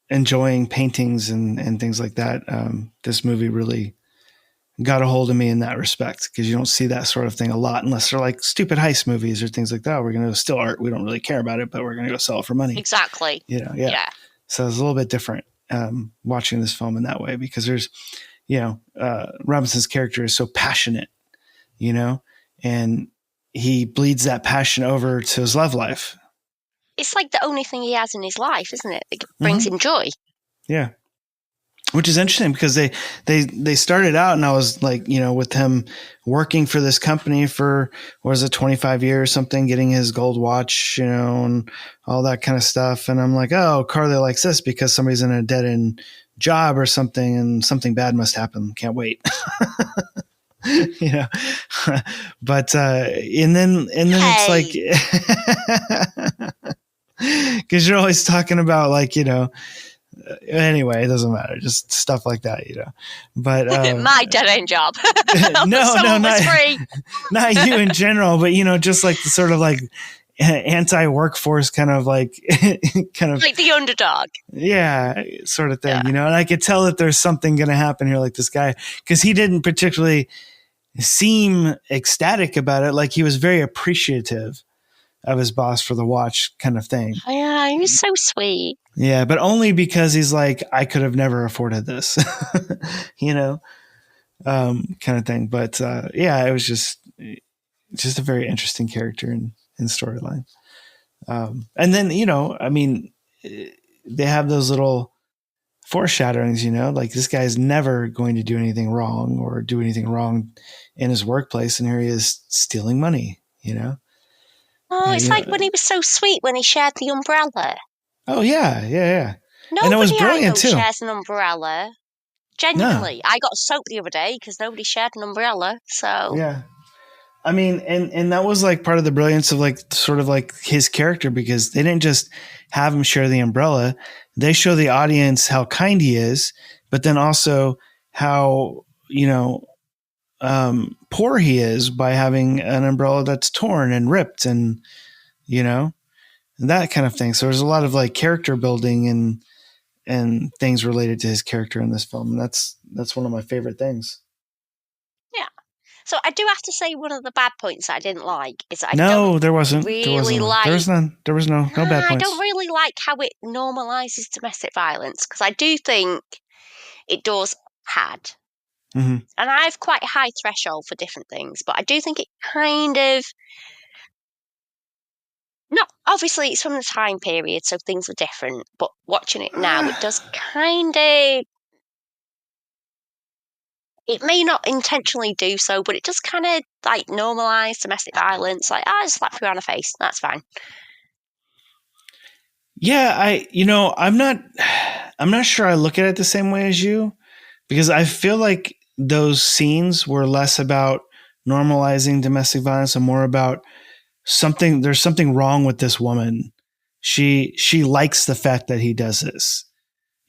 enjoying paintings and things like that, this movie really got a hold of me in that respect, because you don't see that sort of thing a lot unless they're like stupid heist movies or things like that. We're going to steal art. We don't really care about it, but we're going to go sell it for money. Exactly. Yeah. So it's a little bit different watching this film in that way, because there's, Robinson's character is so passionate, and he bleeds that passion over to his love life. It's like the only thing he has in his life, isn't it? That brings him joy. Yeah. Which is interesting, because they started out, and I was like, with him working for this company for, 25 years or something, getting his gold watch, and all that kind of stuff. And I'm like, oh, Carly likes this because somebody's in a dead end job or something, and something bad must happen. Can't wait. But, and then it's like, cause you're always talking about like, anyway, it doesn't matter. Just stuff like that, But my dead end job. No, not you in general, but just like the sort of like anti-workforce kind of like the underdog. Yeah, sort of thing, And I could tell that there's something going to happen here, like this guy, because he didn't particularly seem ecstatic about it. Like he was very appreciative of his boss for the watch kind of thing. Yeah, he was so sweet. Yeah, but only because he's like, I could have never afforded this, kind of thing. But it was just a very interesting character and storyline. And then, they have those little foreshadowings, like this guy's never going to do anything wrong or do anything wrong in his workplace. And here he is stealing money, Oh, it's like when he was so sweet when he shared the umbrella. Oh, yeah. Nobody and it was brilliant too. Shares an umbrella. Genuinely. No. I got soaked the other day because nobody shared an umbrella. So yeah. I mean, and that was like part of the brilliance of like sort of like his character, because they didn't just have him share the umbrella. They show the audience how kind he is, but then also how, poor he is by having an umbrella that's torn and ripped and, that kind of thing. So there's a lot of like character building and things related to his character in this film. And that's one of my favorite things. Yeah. So I do have to say one of the bad points I didn't like is that there wasn't. There was no bad points. I don't really like how it normalizes domestic violence, because I do think it does had. Mm-hmm. And I have quite a high threshold for different things, but I do think it kind of... No, obviously it's from the time period, so things were different, but watching it now, it does kind of... It may not intentionally do so, but it just kind of like normalize domestic violence. Like, I just slap you on the face. That's fine. Yeah, I'm not sure I look at it the same way as you, because I feel like those scenes were less about normalizing domestic violence and more about there's something wrong with this woman. She likes the fact that he does this.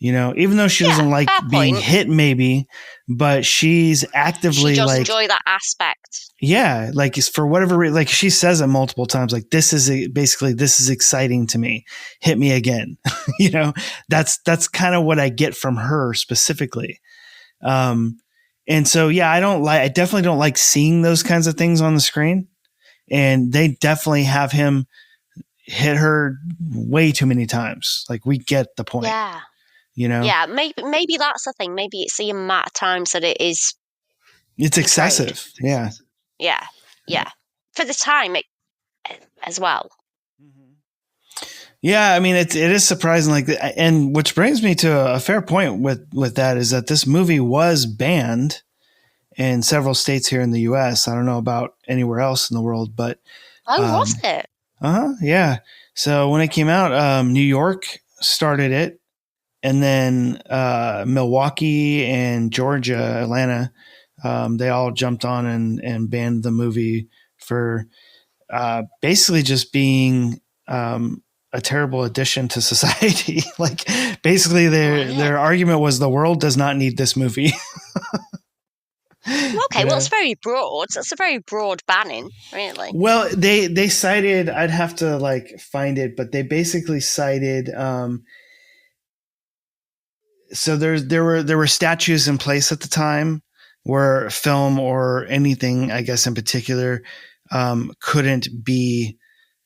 Even though she doesn't like being hit, maybe, but she's actively she does enjoy that aspect. Yeah, like for whatever reason, like she says it multiple times, like this is exciting to me. Hit me again. That's kind of what I get from her specifically. And so I definitely don't like seeing those kinds of things on the screen, and they definitely have him hit her way too many times. Like we get the point. Yeah. Yeah, maybe that's the thing. Maybe it's the amount of times that it's excessive. Yeah. Yeah. For the time as well. Yeah, I mean it is surprising. Like, and which brings me to a fair point with that is that this movie was banned in several states here in the U.S. I don't know about anywhere else in the world, but was it? Yeah. So when it came out, New York started it. And then Milwaukee and Georgia, Atlanta, they all jumped on and banned the movie for basically just being a terrible addition to society. Like basically their argument was the world does not need this movie. Okay, well, it's very broad. That's a very broad banning, really. Well, they cited, I'd have to like find it, but they basically cited... So there were statutes in place at the time where film or anything, I guess in particular, couldn't be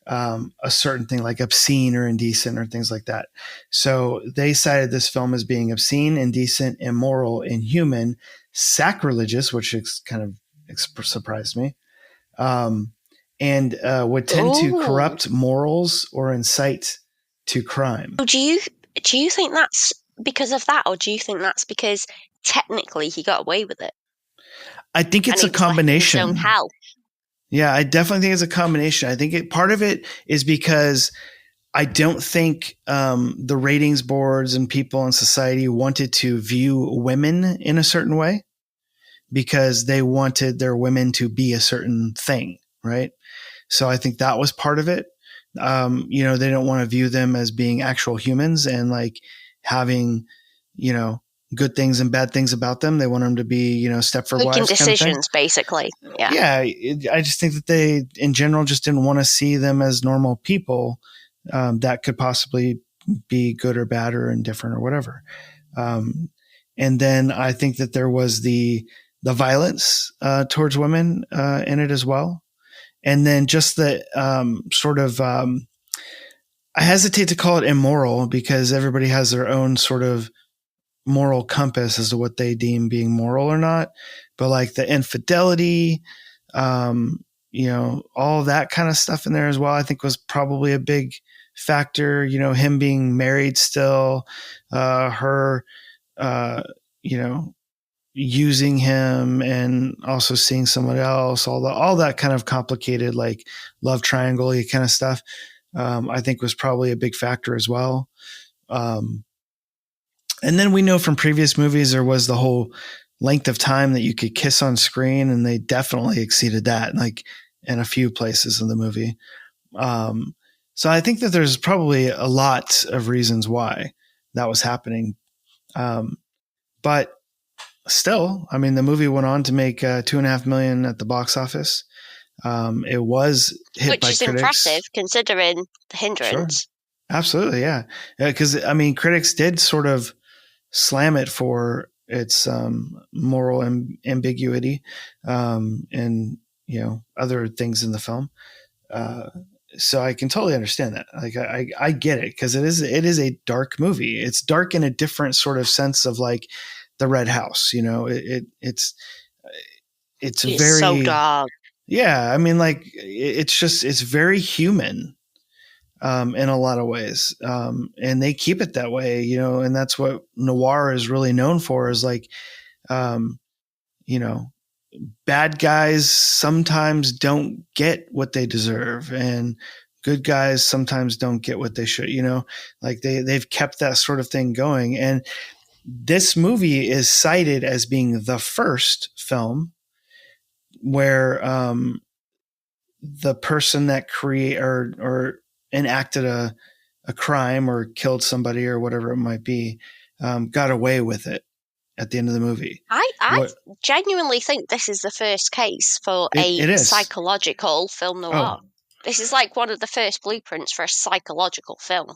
a certain thing like obscene or indecent or things like that. So they cited this film as being obscene, indecent, immoral, inhuman, sacrilegious, which is kind of surprised me, and would tend to corrupt morals or incite to crime. Do you think that's because of that, or do you think that's because technically he got away with it? I think it's a combination. His own hell. Yeah, I definitely think it's a combination. I think part of it is because I don't think the ratings boards and people in society wanted to view women in a certain way because they wanted their women to be a certain thing, right? So I think that was part of it. They don't want to view them as being actual humans and like having, good things and bad things about them. They want them to be, you know, Stepford Making wives decisions, kind of thing. basically. Yeah. Yeah. I just think that they, in general, just didn't want to see them as normal people that could possibly be good or bad or indifferent or whatever. And then I think that there was the violence towards women in it as well. And then just the sort of, I hesitate to call it immoral because everybody has their own sort of moral compass as to what they deem being moral or not. But like the infidelity, you know, all that kind of stuff in there as well, I think was probably a big factor. You know, him being married still, her, you know, using him and also seeing someone else, all that kind of complicated, like love triangle kind of stuff. I think was probably a big factor as well. And then we know from previous movies, there was the whole length of time that you could kiss on screen, and they definitely exceeded that, like in a few places in the movie. So I think that there's probably a lot of reasons why that was happening. But still, I mean, the movie went on to make $2.5 million at the box office. It was hit by critics. Which is impressive considering the hindrance. Sure. Absolutely, yeah. Because, I mean, critics did sort of slam it for its moral ambiguity and, you know, other things in the film. So I can totally understand that. Like, I get it because it is a dark movie. It's dark in a different sort of sense of like the Red House, you know, it's very so dark. Yeah. I mean, like it's very human, in a lot of ways. And they keep it that way, you know, and that's what noir is really known for is like, you know, bad guys sometimes don't get what they deserve and good guys sometimes don't get what they should, you know, like they've kept that sort of thing going. And this movie is cited as being the first film where the person that or enacted a crime or killed somebody or whatever it might be got away with it at the end of the movie. I genuinely think this is the first case for a psychological film noir. Oh. This is like one of the first blueprints for a psychological film.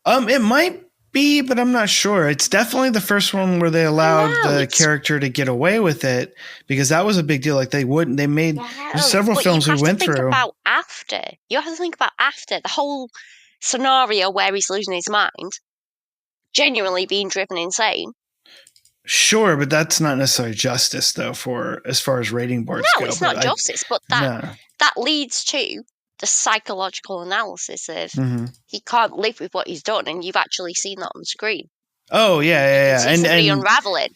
It might be, but I'm not sure. It's definitely the first one where they allowed the character to get away with it because that was a big deal. Like they made several films we went through. You have to think about after the whole scenario where he's losing his mind, genuinely being driven insane. Sure, but that's not necessarily justice, though, for as far as rating boards go. No, it's not justice, but that leads to the psychological analysis of he can't live with what he's done, and you've actually seen that on screen. Oh, yeah. And unraveling.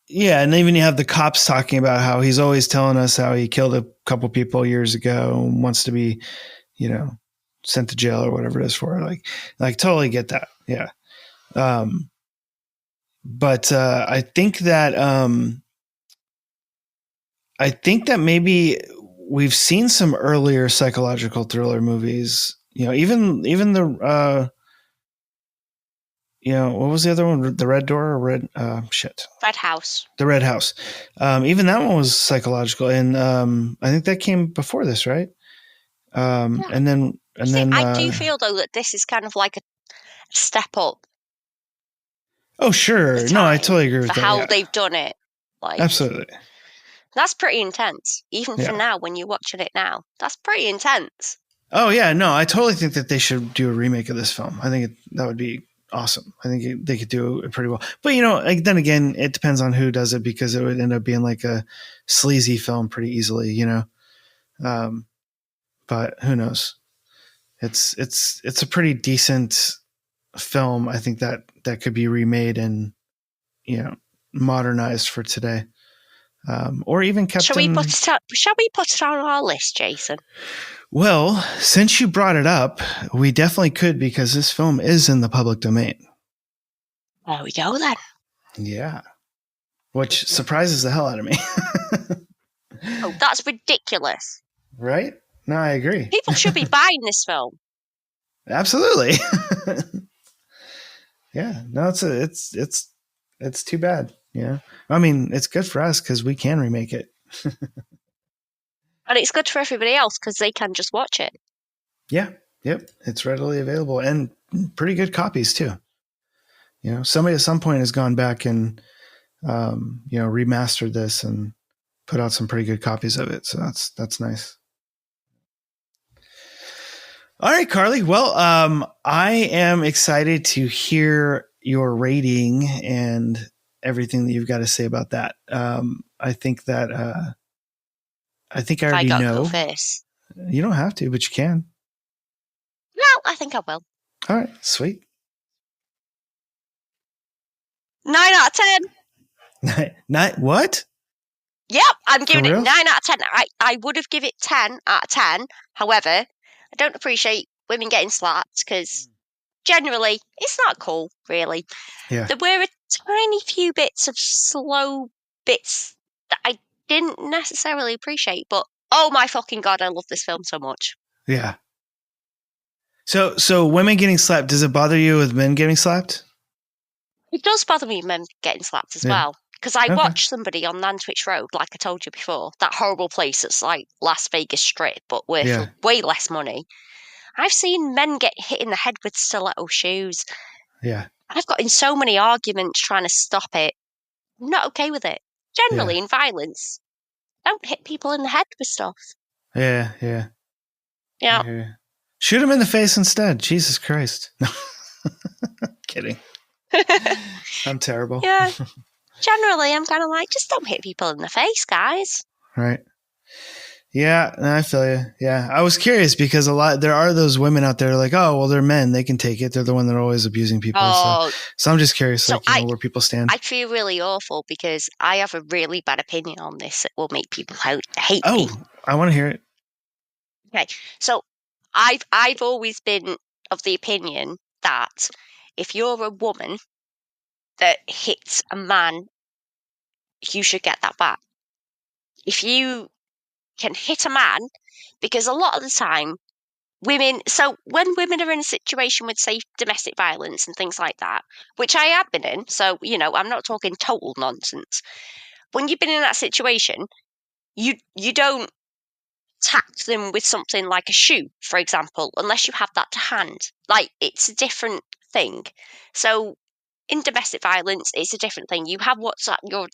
Yeah, and even you have the cops talking about how he's always telling us how he killed a couple people years ago and wants to be, you know, sent to jail or whatever it is for. Like totally get that. Yeah. But I think that maybe we've seen some earlier psychological thriller movies. You know, even the you know, what was the other one? The Red Door or Red House. The Red House. Even that one was psychological, and I think that came before this, right? And then I do feel though that this is kind of like a step up. Oh, sure. No, I totally agree with that. For how they've done it. Like, absolutely. That's pretty intense. Even for now, when you're watching it now, that's pretty intense. Oh, yeah. No, I totally think that they should do a remake of this film. I think that would be awesome. I think they could do it pretty well. But, you know, like, then again, it depends on who does it because it would end up being like a sleazy film pretty easily, you know. But who knows? It's a pretty decent film. I think that could be remade and, you know, modernized for today. Or even kept. Shall we put it on our list, Jason? Well, since you brought it up, we definitely could because this film is in the public domain. There we go then. Yeah. Which surprises the hell out of me. Oh, that's ridiculous. Right? No, I agree. People should be buying this film. Absolutely. Yeah. No, it's It's too bad. Yeah. I mean, it's good for us because we can remake it. And it's good for everybody else because they can just watch it. Yeah. Yep. It's readily available and pretty good copies too. Somebody at some point has gone back and, remastered this and put out some pretty good copies of it. So that's nice. All right, Carly. Well, I am excited to hear your rating and everything that you've got to say about that. I think I already know. Go first. You don't have to, but you can. No, I think I will. All right, sweet. 9 out of 10. Nine? What? Yep, I'm giving For it real? 9 out of 10. I would have given it 10 out of 10. However, I don't appreciate women getting slapped because generally it's not cool, really. Yeah. There were a tiny few bits of slow bits that I didn't necessarily appreciate, but oh my fucking God, I love this film so much. Yeah. So women getting slapped, does it bother you with men getting slapped? It does bother me men getting slapped as well. Because I watched somebody on Nantwich Road, like I told you before, that horrible place that's like Las Vegas Strip, but worth way less money. I've seen men get hit in the head with stiletto shoes. Yeah. I've got in so many arguments trying to stop it. I'm not okay with it. Generally, in violence, don't hit people in the head with stuff. Yeah. Yeah. Shoot him in the face instead. Jesus Christ. Kidding. I'm terrible. Yeah. Generally, I'm kind of like, just don't hit people in the face, guys. Right. Yeah, I feel you. Yeah, I was curious because there are those women out there like, oh, well, they're men, they can take it. They're the one that are always abusing people. So I'm just curious, where people stand. I feel really awful because I have a really bad opinion on this that will make people hate me. I want to hear it. Okay, so I've always been of the opinion that if you're a woman that hits a man, you should get that back. If you can hit a man, because a lot of the time when women are in a situation with, say, domestic violence and things like that, which I have been in, so, I'm not talking total nonsense. When you've been in that situation, you don't tact them with something like a shoe, for example, unless you have that to hand. Like, it's a different thing. So in domestic violence, it's a different thing. You have what's at your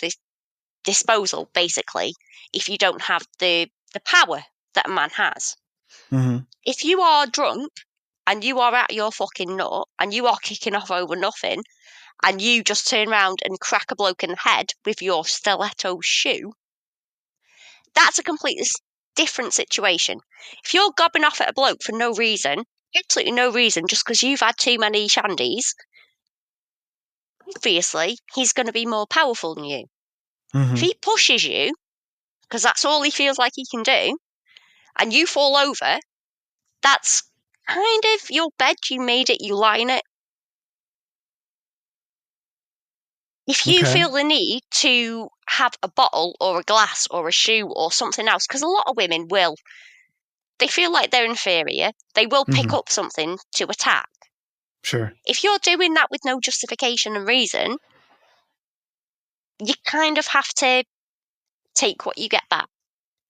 disposal, basically, if you don't have the power that a man has. Mm-hmm. If you are drunk and you are at your fucking nut and you are kicking off over nothing and you just turn around and crack a bloke in the head with your stiletto shoe, that's a completely different situation. If you're gobbing off at a bloke for no reason, absolutely no reason, just because you've had too many shandies, obviously he's going to be more powerful than you. Mm-hmm. If he pushes you, because that's all he feels like he can do, and you fall over, that's kind of your bed, you made it, you lie in it. If you feel the need to have a bottle or a glass or a shoe or something else, because a lot of women they feel like they're inferior, they will pick up something to attack. Sure. If you're doing that with no justification and reason, you kind of have to take what you get back,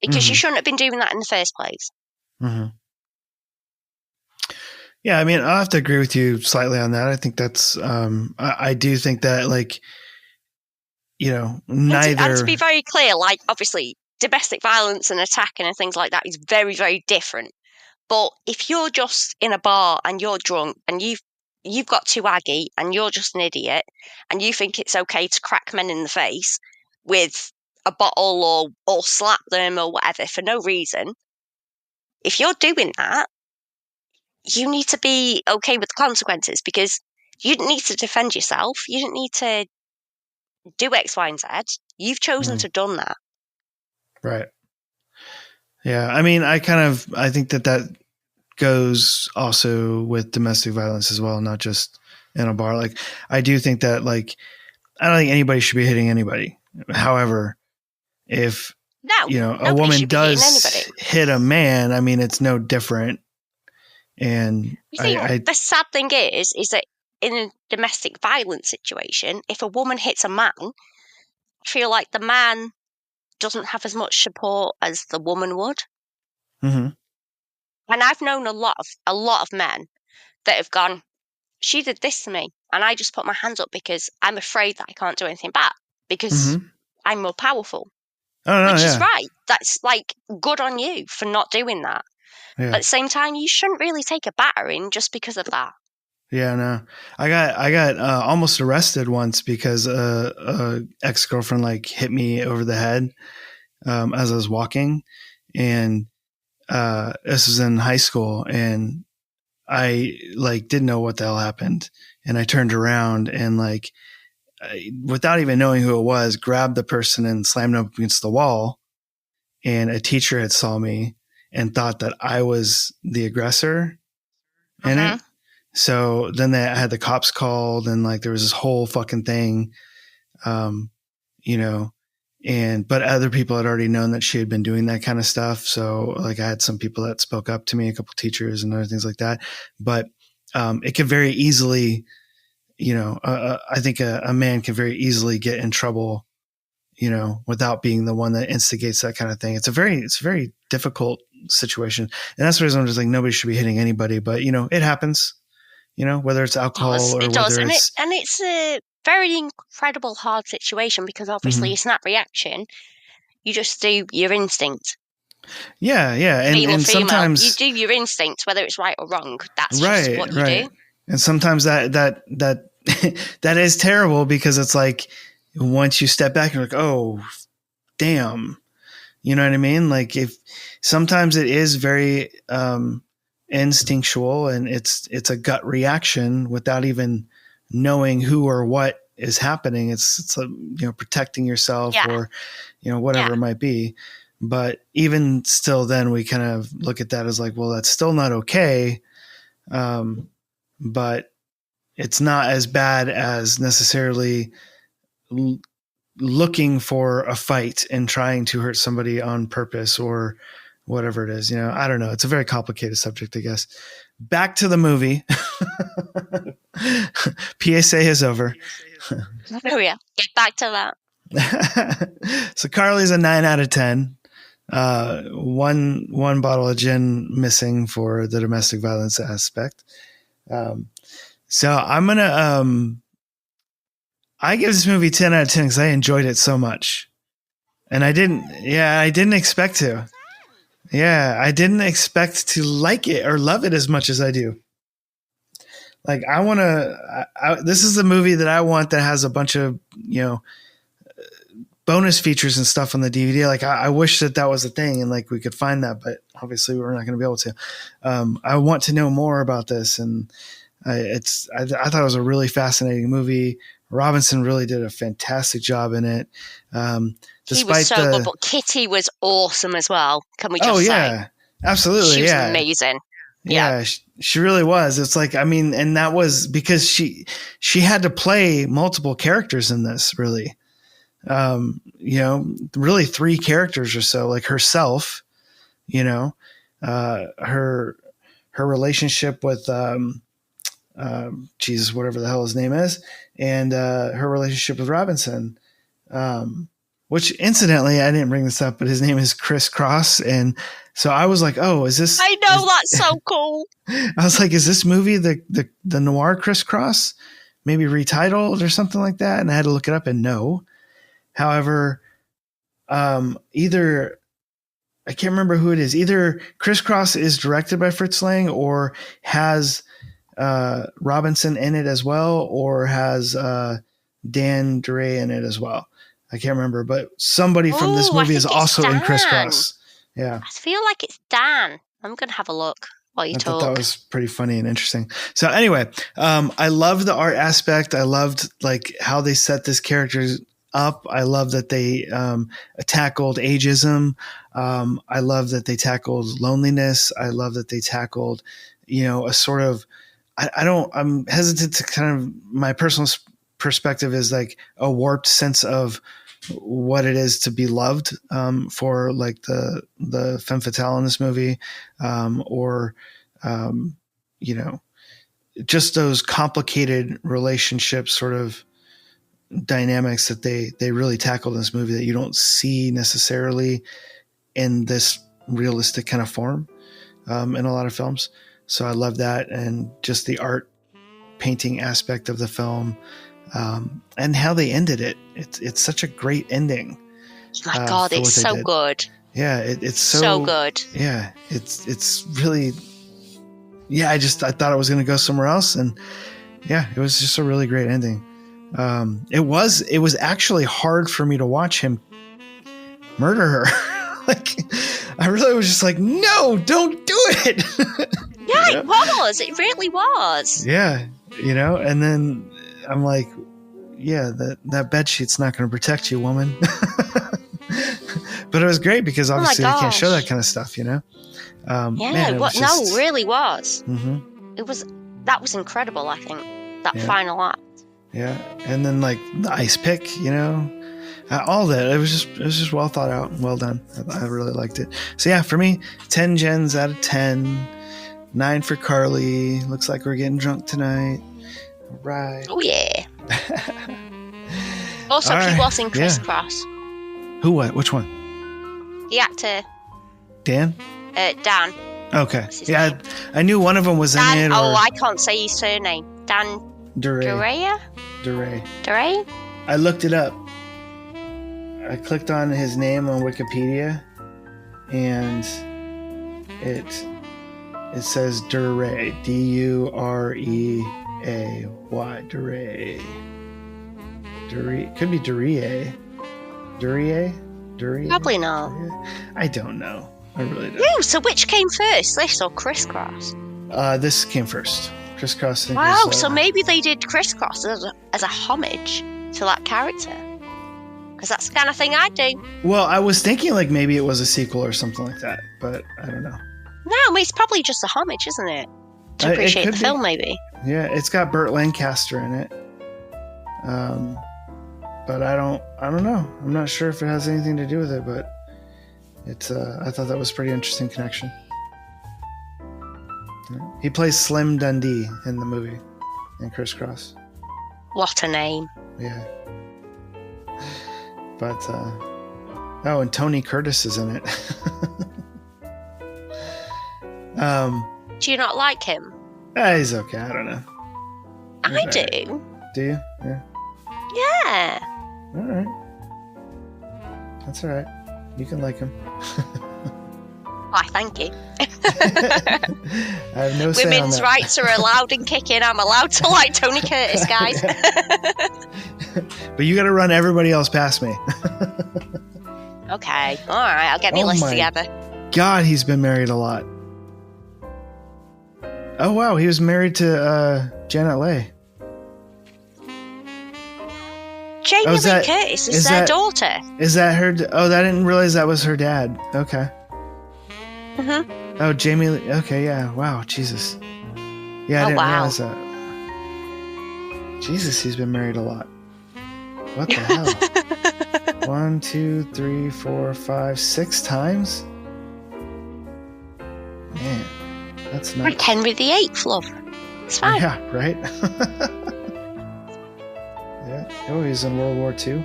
because you shouldn't have been doing that in the first place. Mm-hmm. Yeah, I mean, I'll have to agree with you slightly on that. I think that's, I do think that, like, neither. And to be very clear, like, obviously, domestic violence and attacking and things like that is very, very different. But if you're just in a bar and you're drunk and you've got too aggy and you're just an idiot and you think it's okay to crack men in the face with a bottle or slap them or whatever for no reason, if you're doing that, you need to be okay with the consequences, because you didn't need to defend yourself. You didn't need to do X, Y, and Z. You've chosen to done that. Right. Yeah. I mean, I think that goes also with domestic violence as well, not just in a bar. Like, I do think that, like, I don't think anybody should be hitting anybody. However, if, a woman does hit a man, I mean, it's no different. And the sad thing is that in a domestic violence situation, if a woman hits a man, I feel like the man doesn't have as much support as the woman would. Mm-hmm. And I've known a lot of men that have gone, she did this to me, and I just put my hands up because I'm afraid that I can't do anything back because I'm more powerful. Oh, no, which is right. That's like good on you for not doing that. Yeah. At the same time, you shouldn't really take a battering just because of that. Yeah, no, I got almost arrested once because a ex-girlfriend like hit me over the head as I was walking, and this was in high school, and I like didn't know what the hell happened, and I turned around and like without even knowing who it was, grabbed the person and slammed them up against the wall, and a teacher had saw me and thought that I was the aggressor in it. So then I had the cops called, and like there was this whole fucking thing, you know, but other people had already known that she had been doing that kind of stuff. So like I had some people that spoke up to me, a couple teachers and other things like that. But it could very easily, you know, I think a man can very easily get in trouble, you know, without being the one that instigates that kind of thing. It's a very difficult situation. And that's the reason I'm just like, nobody should be hitting anybody, but you know, it happens. You know, whether it's alcohol or whether it's... And it's a very incredible, hard situation because obviously it's not reaction. You just do your instinct. Yeah. And sometimes... You do your instinct, whether it's right or wrong. That's right, just what you do. And sometimes that that is terrible because it's like once you step back and you're like, oh, damn. You know what I mean? Like if sometimes it is very... instinctual, and it's a gut reaction without even knowing who or what is happening. It's you know, protecting yourself or, you know, whatever it might be. But even still, then we kind of look at that as like, well, that's still not okay. But it's not as bad as necessarily looking for a fight and trying to hurt somebody on purpose or whatever it is, you know, I don't know. It's a very complicated subject, I guess. Back to the movie. PSA is over. Oh yeah, get back to that. So Carly's a 9 out of 10. One bottle of gin missing for the domestic violence aspect. So I'm gonna I give this movie 10 out of 10 because I enjoyed it so much, and I didn't expect to. Yeah, I didn't expect to like it or love it as much as I do. Like this is the movie that I want that has a bunch of, you know, bonus features and stuff on the DVD. Like I wish that was a thing and like we could find that, but obviously we're not going to be able to. I want to know more about this, and I thought it was a really fascinating movie. Robinson really did a fantastic job in it. He was so good, but Kitty was awesome as well. Can we just say? Oh, yeah. Absolutely. She was amazing. Yeah, she really was. It's like, I mean, and that was because she had to play multiple characters in this, really. You know, really 3 characters or so, like herself, you know, her relationship with, Jesus, whatever the hell his name is, and her relationship with Robinson, which incidentally, I didn't bring this up, but his name is Chris Cross. And so I was like, oh, is this... I know, that's so cool. I was like, is this movie the Noir Chris Cross? Maybe retitled or something like that? And I had to look it up, and no. However, either... I can't remember who it is. Either Chris Cross is directed by Fritz Lang or has Robinson in it as well, or has Dan DeRay in it as well. I can't remember, but somebody from this movie is also in Chris Cross. Yeah. I feel like it's Dan. I'm going to have a look while you talk. That was pretty funny and interesting. So anyway, I loved the art aspect. I loved like how they set this character up. I love that they tackled ageism. I love that they tackled loneliness. I love that they tackled, you know, a sort of, I'm hesitant to kind of, my personal perspective is like a warped sense of what it is to be loved for like the femme fatale in this movie, or you know, just those complicated relationship sort of dynamics that they really tackled in this movie that you don't see necessarily in this realistic kind of form in a lot of films. So I love that, and just the art painting aspect of the film, and how they ended it. It's such a great ending. My God, it's so good. Yeah, it's so good. Yeah, it's really. Yeah, I thought it was going to go somewhere else, and yeah, it was just a really great ending. It was actually hard for me to watch him murder her. Like, I really was just like, no, don't do it. Yeah, it was. It really was. Yeah, and then I'm like, yeah, that bed sheet's not going to protect you, woman. But it was great because obviously they can't show that kind of stuff, Yeah, man, it really was. Mm-hmm. That was incredible. I think that final act. Yeah, and then like the ice pick, all that. It was just well thought out and well done. I really liked it. So yeah, for me, 10 gens out of 10, 9 for Carly. Looks like we're getting drunk tonight. All right. Oh yeah. Also, all he right. was in Crisscross. Who? What? Which one? The actor. Dan. Dan. Okay. Yeah, I knew one of them was Dan, in it. I can't say his surname. Dan. DeRay. I looked it up. I clicked on his name on Wikipedia, and it says DeRay. DUREAY. DeRay. Could be DeRay. DeRay? Probably not. I don't know. I really don't. Ooh, so which came first, this or Crisscross? This came first. Crisscross. I think Wow, was, so maybe they did Crisscross as a homage to that character. Because that's the kind of thing I do. Well, I was thinking like maybe it was a sequel or something like that, but I don't know. No, I mean, it's probably just a homage, isn't it? To appreciate the film, maybe. Yeah, it's got Burt Lancaster in it. But I don't know. I'm not sure if it has anything to do with it, but it's I thought that was a pretty interesting connection. He plays Slim Dundee in the movie in Crisscross. What a name. Yeah. But and Tony Curtis is in it. Do you not like him? He's okay. I don't know. I do. Do you? Yeah. Yeah. All right. That's all right. You can like him. Why, thank you. I have no say on Women's that. rights are allowed and kicking. I'm allowed to like Tony Curtis, guys. But you got to run everybody else past me. Okay. All right. I'll get my list together. God, he's been married a lot. Oh, wow. He was married to Janet Leigh. Jamie Lee Curtis is their daughter. Is that her? I didn't realize that was her dad. Okay. Mm-hmm. Oh, Jamie Lee. Okay, yeah. Wow, Jesus. Yeah, I didn't realize that. Jesus, he's been married a lot. What the hell? 1, 2, 3, 4, 5, 6 times? Man, that's nuts. Like Henry VIII, love. It's fine. Yeah, right? Yeah. Oh, he's in World War II.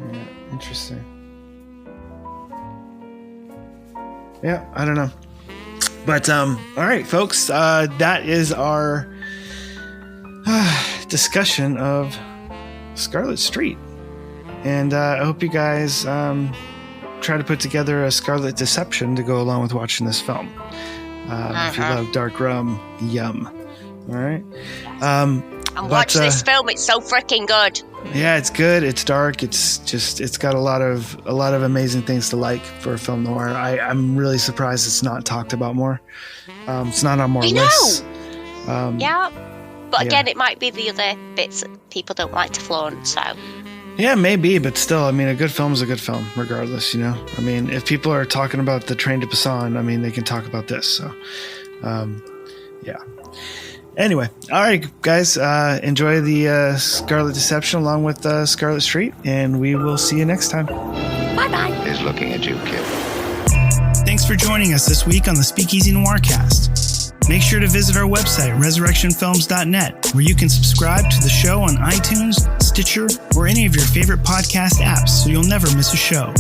Yeah, interesting. Yeah, I don't know. But, all right, folks, that is our discussion of Scarlet Street. And I hope you guys try to put together a Scarlet Deception to go along with watching this film. If you love dark rum, yum. All right. And watch this film. It's so freaking good. Yeah, it's good. It's dark. It's got a lot of amazing things to like for a film noir. I'm really surprised it's not talked about more. It's not on more lists. Yeah, but again, it might be the other bits that people don't like to flaunt. So. Yeah, maybe, but still, I mean, a good film is a good film, regardless. You know, I mean, if people are talking about The Train to Busan, I mean, they can talk about this. So, yeah. Anyway, all right, guys, enjoy the Scarlet Deception along with Scarlet Street, and we will see you next time. Bye-bye. He's looking at you, kid. Thanks for joining us this week on the Speakeasy Noircast. Make sure to visit our website, resurrectionfilms.net, where you can subscribe to the show on iTunes, Stitcher, or any of your favorite podcast apps so you'll never miss a show.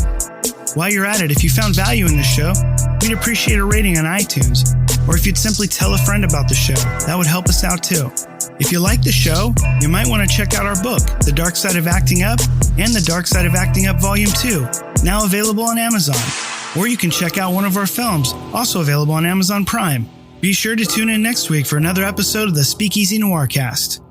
While you're at it, if you found value in the show, we'd appreciate a rating on iTunes, or if you'd simply tell a friend about the show, that would help us out too. If you like the show, you might want to check out our book, The Dark Side of Acting Up and The Dark Side of Acting Up Volume 2, now available on Amazon. Or you can check out one of our films, also available on Amazon Prime. Be sure to tune in next week for another episode of the Speakeasy Noir Cast.